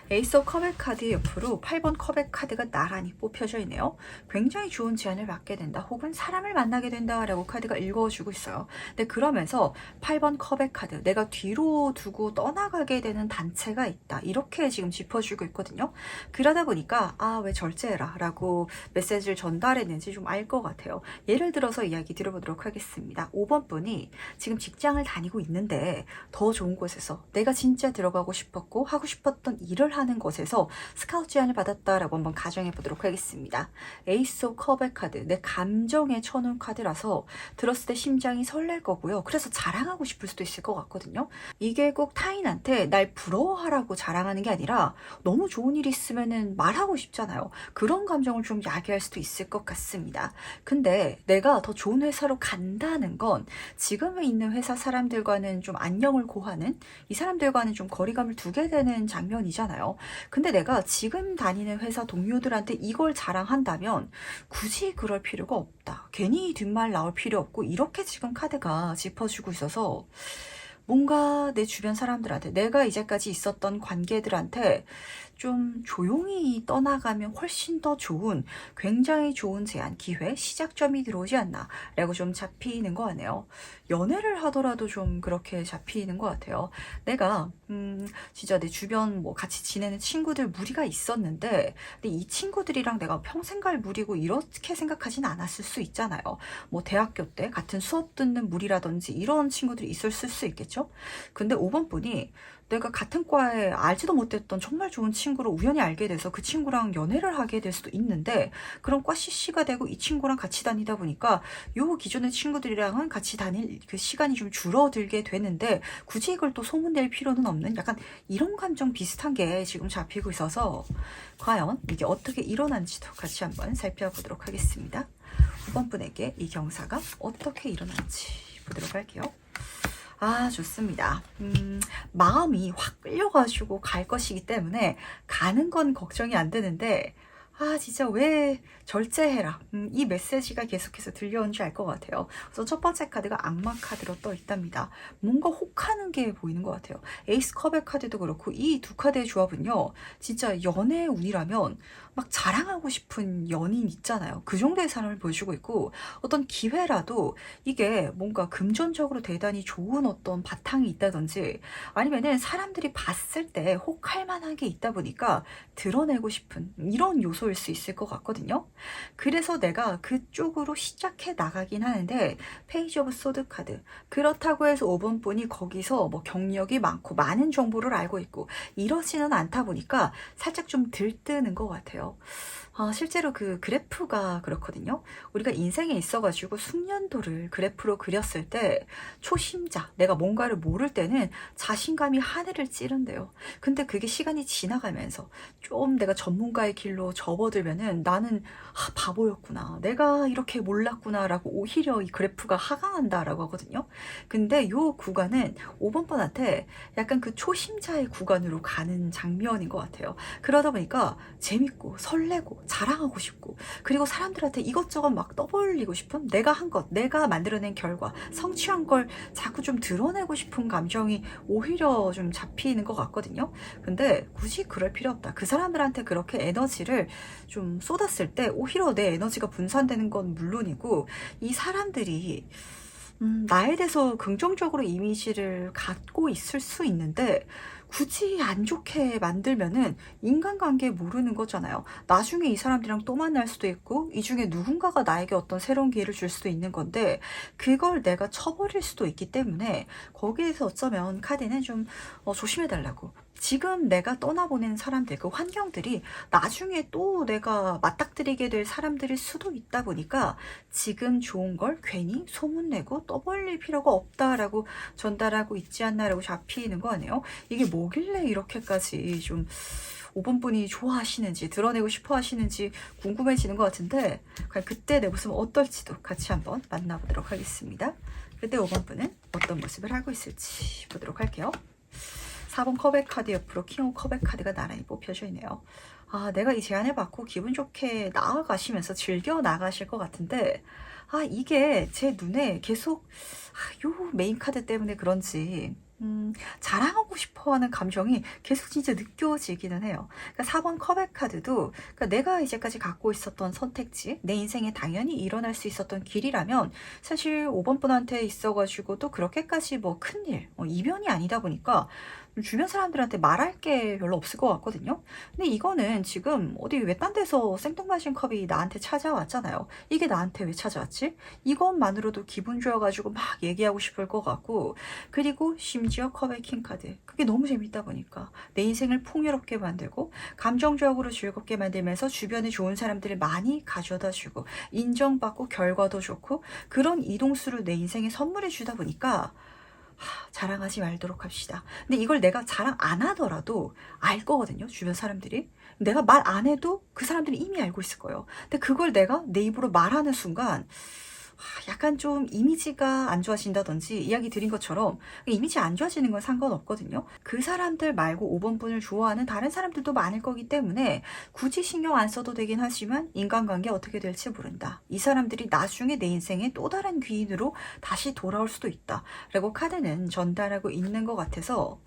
에이스 오브 컵의 카드 옆으로 8번 컵의 카드가 나란히 뽑혀져 있네요. 굉장히 좋은 제안을 받게 된다, 혹은 사람을 만나게 된다 라고 카드가 읽어주고 있어요. 근데 그러면서 8번 컵의 카드, 내가 뒤로 두고 떠나가게 되는 단체가 있다, 이렇게 지금 짚어주고 있거든요. 그러다 보니까 왜 절제해라 라고 메시지를 전달했는지 좀 알 것 같아요. 예를 들어서 이야기 들어보도록 하겠습니다. 5번 분이 지금 직장을 다니고 있는데 더 좋은 곳에서 내가 진짜 들어가고 싶었고 하고 싶었던 일을 하는 곳에서 스카우트 제안을 받았다라고 한번 가정해 보도록 하겠습니다. 에이스 오브 컵의 카드, 내 감정에 쳐놓은 카드라서 들었을 때 심장이 설렐 거고요. 그래서 자랑하고 싶을 수도 있을 것 같거든요. 이게 꼭 타인한테 날 부러워하라고 자랑하는 게 아니라 너무 좋은 일이 있으면은 말하고 싶잖아요. 그런 감정을 좀 야기할 수도 있을 것 같습니다. 근데 내가 더 좋은 회사로 간다는 건 지금에 있는 회사 사람들과는 좀 안녕을 고하는, 이 사람들과는 좀 거리감을 두게 되는 장면이잖아요. 근데 내가 지금 다니는 회사 동료들한테 이걸 자랑한다면 굳이 그럴 필요가 없다, 괜히 뒷말 나올 필요 없고, 이렇게 지금 카드가 짚어주고 있어서 뭔가 내 주변 사람들한테, 내가 이제까지 있었던 관계들한테 좀 조용히 떠나가면 훨씬 더 좋은, 굉장히 좋은 제안, 기회, 시작점이 들어오지 않나 라고 좀 잡히는 것 같네요. 연애를 하더라도 좀 그렇게 잡히는 것 같아요. 내가 진짜 내 주변 뭐 같이 지내는 친구들 무리가 있었는데, 근데 이 친구들이랑 내가 평생 갈 무리고 이렇게 생각하진 않았을 수 있잖아요. 뭐 대학교 때 같은 수업 듣는 무리라든지 이런 친구들이 있었을 수 있겠죠. 근데 5번 분이 내가 같은 과에 알지도 못했던 정말 좋은 친구를 우연히 알게 돼서 그 친구랑 연애를 하게 될 수도 있는데, 그런 과 CC가 되고 이 친구랑 같이 다니다 보니까 요 기존의 친구들이랑은 같이 다닐 그 시간이 좀 줄어들게 되는데, 굳이 이걸 또 소문낼 필요는 없는, 약간 이런 감정 비슷한 게 지금 잡히고 있어서, 과연 이게 어떻게 일어난지도 같이 한번 살펴보도록 하겠습니다. 5번 분에게 이 경사가 어떻게 일어난지 보도록 할게요. 좋습니다. 마음이 확 끌려가지고 갈 것이기 때문에 가는 건 걱정이 안 되는데, 진짜 왜 절제해라, 이 메시지가 계속해서 들려오는지 알 것 같아요. 그래서 첫 번째 카드가 악마 카드로 떠 있답니다. 뭔가 혹하는 게 보이는 것 같아요. 에이스 컵의 카드도 그렇고, 이 두 카드의 조합은요, 진짜 연애 운이라면 막 자랑하고 싶은 연인 있잖아요. 그 정도의 사람을 보여주고 있고, 어떤 기회라도 이게 뭔가 금전적으로 대단히 좋은 어떤 바탕이 있다든지, 아니면은 사람들이 봤을 때 혹할 만한 게 있다 보니까 드러내고 싶은 이런 요소일 수 있을 것 같거든요. 그래서 내가 그쪽으로 시작해 나가긴 하는데, 페이지 오브 소드 카드, 그렇다고 해서 5번 분이 거기서 뭐 경력이 많고 많은 정보를 알고 있고 이러지는 않다 보니까 살짝 좀 들뜨는 것 같아요. 실제로 그 그래프가 그렇거든요. 우리가 인생에 있어가지고 숙련도를 그래프로 그렸을 때, 초심자, 내가 뭔가를 모를 때는 자신감이 하늘을 찌른대요. 근데 그게 시간이 지나가면서 좀 내가 전문가의 길로 접어들면은 나는 바보였구나, 내가 이렇게 몰랐구나 라고 오히려 이 그래프가 하강한다라고 하거든요. 근데 요 구간은 5번 번한테 약간 그 초심자의 구간으로 가는 장면인 것 같아요. 그러다 보니까 재밌고 설레고 자랑하고 싶고, 그리고 사람들한테 이것저것 막 떠벌리고 싶은, 내가 한 것, 내가 만들어낸 결과, 성취한 걸 자꾸 좀 드러내고 싶은 감정이 오히려 좀 잡히는 것 같거든요. 근데 굳이 그럴 필요 없다. 그 사람들한테 그렇게 에너지를 좀 쏟았을 때 오히려 내 에너지가 분산되는 건 물론이고, 이 사람들이 나에 대해서 긍정적으로 이미지를 갖고 있을 수 있는데, 굳이 안 좋게 만들면은 인간관계 모르는 거잖아요. 나중에 이 사람들이랑 또 만날 수도 있고 이 중에 누군가가 나에게 어떤 새로운 기회를 줄 수도 있는 건데 그걸 내가 쳐버릴 수도 있기 때문에 거기에서 어쩌면 카드는 좀 조심해달라고. 지금 내가 떠나보낸 사람들, 그 환경들이 나중에 또 내가 맞닥뜨리게 될 사람들일 수도 있다 보니까 지금 좋은 걸 괜히 소문내고 떠벌릴 필요가 없다라고 전달하고 있지 않나라고 잡히는 거 아니에요? 이게 뭐길래 이렇게까지 좀 5번 분이 좋아하시는지 드러내고 싶어 하시는지 궁금해지는 것 같은데 과연 그때 내 모습은 어떨지도 같이 한번 만나보도록 하겠습니다. 그때 5번 분은 어떤 모습을 하고 있을지 보도록 할게요. 4번 컵의 카드 옆으로 킹 오브 컵의 카드가 나란히 뽑혀져 있네요. 아, 내가 이 제안을 받고 기분 좋게 나아가시면서 즐겨 나가실 것 같은데 이게 제 눈에 계속 요 메인 카드 때문에 그런지 자랑하고 싶어하는 감정이 계속 진짜 느껴지기는 해요. 그러니까 4번 컵의 카드도 그러니까 내가 이제까지 갖고 있었던 선택지, 내 인생에 당연히 일어날 수 있었던 길이라면 사실 5번 분한테 있어가지고도 그렇게까지 뭐 큰일, 이변이 아니다 보니까 주변 사람들한테 말할 게 별로 없을 것 같거든요. 근데 이거는 지금 어디 외딴 데서 생뚱맞은 컵이 나한테 찾아왔잖아요. 이게 나한테 왜 찾아왔지? 이것만으로도 기분 좋아가지고 막 얘기하고 싶을 것 같고 그리고 심지어 컵의 킹카드 그게 너무 재밌다 보니까 내 인생을 풍요롭게 만들고 감정적으로 즐겁게 만들면서 주변에 좋은 사람들을 많이 가져다주고 인정받고 결과도 좋고 그런 이동수를 내 인생에 선물해 주다 보니까 자랑하지 말도록 합시다. 근데 이걸 내가 자랑 안 하더라도 알 거거든요. 주변 사람들이. 내가 말 안 해도 그 사람들이 이미 알고 있을 거예요. 근데 그걸 내가 내 입으로 말하는 순간 약간 좀 이미지가 안 좋아진다든지 이야기 드린 것처럼 이미지 안 좋아지는 건 상관없거든요. 그 사람들 말고 5번 분을 좋아하는 다른 사람들도 많을 거기 때문에 굳이 신경 안 써도 되긴 하지만 인간관계 어떻게 될지 모른다. 이 사람들이 나중에 내 인생에 또 다른 귀인으로 다시 돌아올 수도 있다. 라고 카드는 전달하고 있는 것 같아서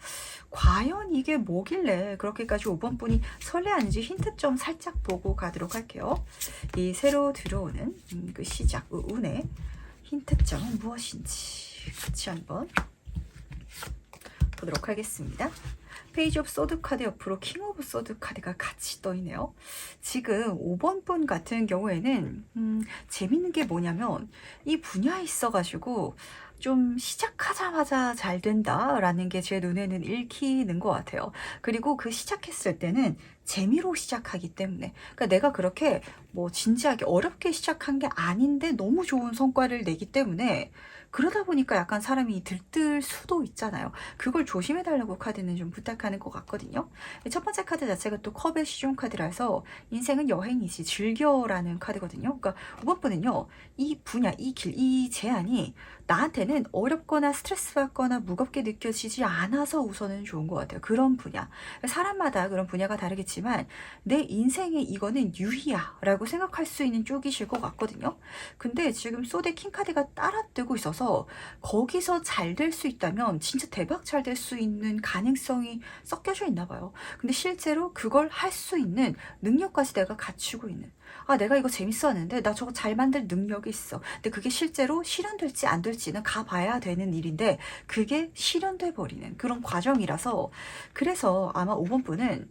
과연 이게 뭐길래 그렇게까지 5번 분이 설레하는지 힌트 좀 살짝 보고 가도록 할게요. 이 새로 들어오는 그 시작, 운의 힌트점은 무엇인지 같이 한번 보도록 하겠습니다. 페이지 오브 소드 카드 옆으로 킹 오브 소드 카드가 같이 떠있네요. 지금 5번 분 같은 경우에는 재밌는 게 뭐냐면 이 분야에 있어가지고 좀 시작하자마자 잘 된다라는 게 제 눈에는 읽히는 것 같아요. 그리고 그 시작했을 때는 재미로 시작하기 때문에 그러니까 내가 그렇게 뭐 진지하게 어렵게 시작한 게 아닌데 너무 좋은 성과를 내기 때문에 그러다 보니까 약간 사람이 들뜰 수도 있잖아요. 그걸 조심해달라고 카드는 좀 부탁하는 것 같거든요. 첫 번째 카드 자체가 또 컵의 시중 카드라서 인생은 여행이지 즐겨라는 카드거든요. 그러니까 5번 분은요. 이 분야, 이 길, 이 제안이 나한테는 어렵거나 스트레스 받거나 무겁게 느껴지지 않아서 우선은 좋은 것 같아요. 그런 분야. 사람마다 그런 분야가 다르겠지만 내 인생에 이거는 유희야 라고 생각할 수 있는 쪽이실 것 같거든요. 근데 지금 소드 킹카드가 따라뜨고 있어서 거기서 잘 될 수 있다면 진짜 대박 잘 될 수 있는 가능성이 섞여져 있나 봐요. 근데 실제로 그걸 할 수 있는 능력까지 내가 갖추고 있는 내가 이거 재밌어 하는데 나 저거 잘 만들 능력이 있어. 근데 그게 실제로 실현될지 안 될지는 가봐야 되는 일인데 그게 실현돼 버리는 그런 과정이라서 그래서 아마 5번 분은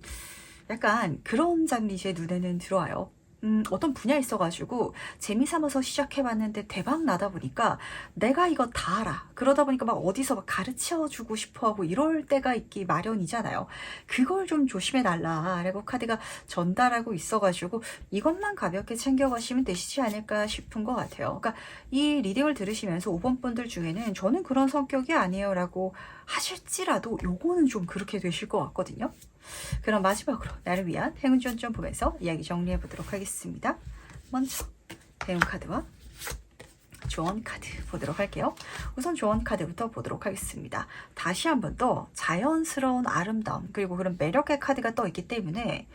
약간 그런 장면이 제 눈에는 들어와요. 어떤 분야에 있어가지고 재미삼아서 시작해봤는데 대박 나다 보니까 내가 이거 다 알아. 그러다 보니까 막 어디서 막 가르쳐주고 싶어하고 이럴 때가 있기 마련이잖아요. 그걸 좀 조심해달라 라고 카드가 전달하고 있어가지고 이것만 가볍게 챙겨가시면 되시지 않을까 싶은 것 같아요. 그러니까 이 리딩을 들으시면서 5번 분들 중에는 저는 그런 성격이 아니에요 라고 하실지라도 요거는 좀 그렇게 되실 것 같거든요. 그럼 마지막으로 나를 위한 행운 지원 좀 보면서 이야기 정리해 보도록 하겠습니다. 먼저 대운 카드와 조언 카드 보도록 할게요. 우선 조언 카드부터 보도록 하겠습니다. 다시 한 번 더 자연스러운 아름다움 그리고 그런 매력의 카드가 떠 있기 때문에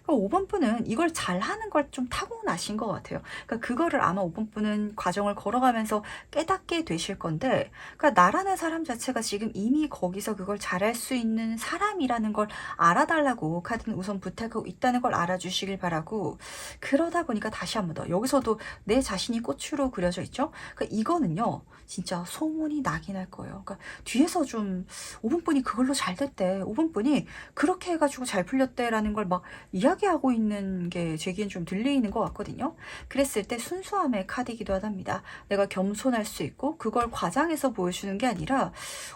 그러니까 5번 분은 이걸 잘하는 걸 좀 타고나신 것 같아요. 그러니까 그거를 아마 5번 분은 과정을 걸어가면서 깨닫게 되실 건데, 그러니까 나라는 사람 자체가 지금 이미 거기서 그걸 잘할 수 있는 사람이라는 걸 알아달라고 카드는 우선 부탁하고 있다는 걸 알아주시길 바라고, 그러다 보니까 다시 한 번 더 여기서도 내 자신이 꽃으로 그려져 있죠. 그러니까 이거는요 진짜 소문이 나긴 할 거예요. 그러니까 뒤에서 좀 5번 분이 그걸로 잘 됐대, 5번 분이 그렇게 해가지고 잘 풀렸대라는 걸 막 이야기하고 있는 게 제겐 좀 들리는 것 같거든요. 그랬을 때 순수함의 카드이기도 하답니다. 내가 겸손할 수 있고 그걸 과장해서 보여주는 게 아니라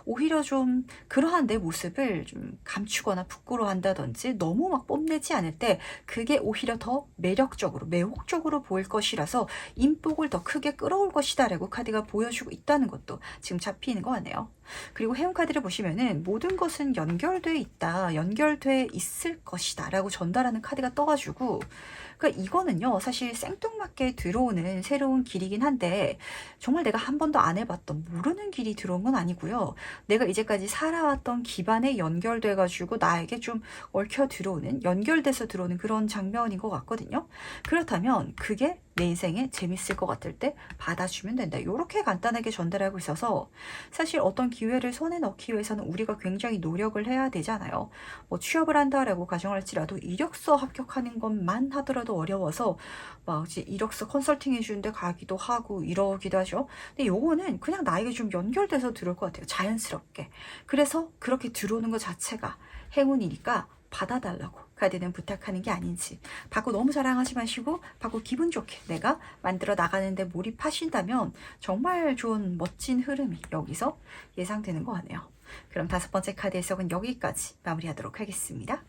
오히려 좀 그러한 내 모습을 좀 감추거나 부끄러워한다든지 너무 막 뽐내지 않을 때 그게 오히려 더 매력적으로 매혹적으로 보일 것이라서 인복을 더 크게 끌어올 것이다 라고 카드가 보여주고 있다는 것도 지금 잡히는 것 같네요. 그리고 해운 카드를 보시면은 모든 것은 연결돼 있다, 연결돼 있을 것이다 라고 전달하는 카드가 떠가지고, 그러니까 이거는요 사실 생뚱맞게 들어오는 새로운 길이긴 한데 정말 내가 한 번도 안 해봤던 모르는 길이 들어온 건 아니고요. 내가 이제까지 살아왔던 기반에 연결돼 가지고 나에게 좀 얽혀 들어오는, 연결돼서 들어오는 그런 장면인 것 같거든요. 그렇다면 그게 내 인생에 재밌을 것 같을 때 받아주면 된다, 이렇게 간단하게 전달하고 있어서 사실 어떤 기회를 손에 넣기 위해서는 우리가 굉장히 노력을 해야 되잖아요. 뭐 취업을 한다라고 가정할지라도 이력서 합격하는 것만 하더라도 어려워서 막 이제 이력서 컨설팅 해주는데 가기도 하고 이러기도 하죠. 근데 요거는 그냥 나에게 좀 연결돼서 들어올 것 같아요, 자연스럽게. 그래서 그렇게 들어오는 것 자체가 행운이니까 받아달라고 카드는 부탁하는 게 아닌지, 받고 너무 자랑하지 마시고 받고 기분 좋게 내가 만들어 나가는데 몰입하신다면 정말 좋은 멋진 흐름이 여기서 예상되는 것 같네요. 그럼 5번째 카드 해석은 여기까지 마무리하도록 하겠습니다.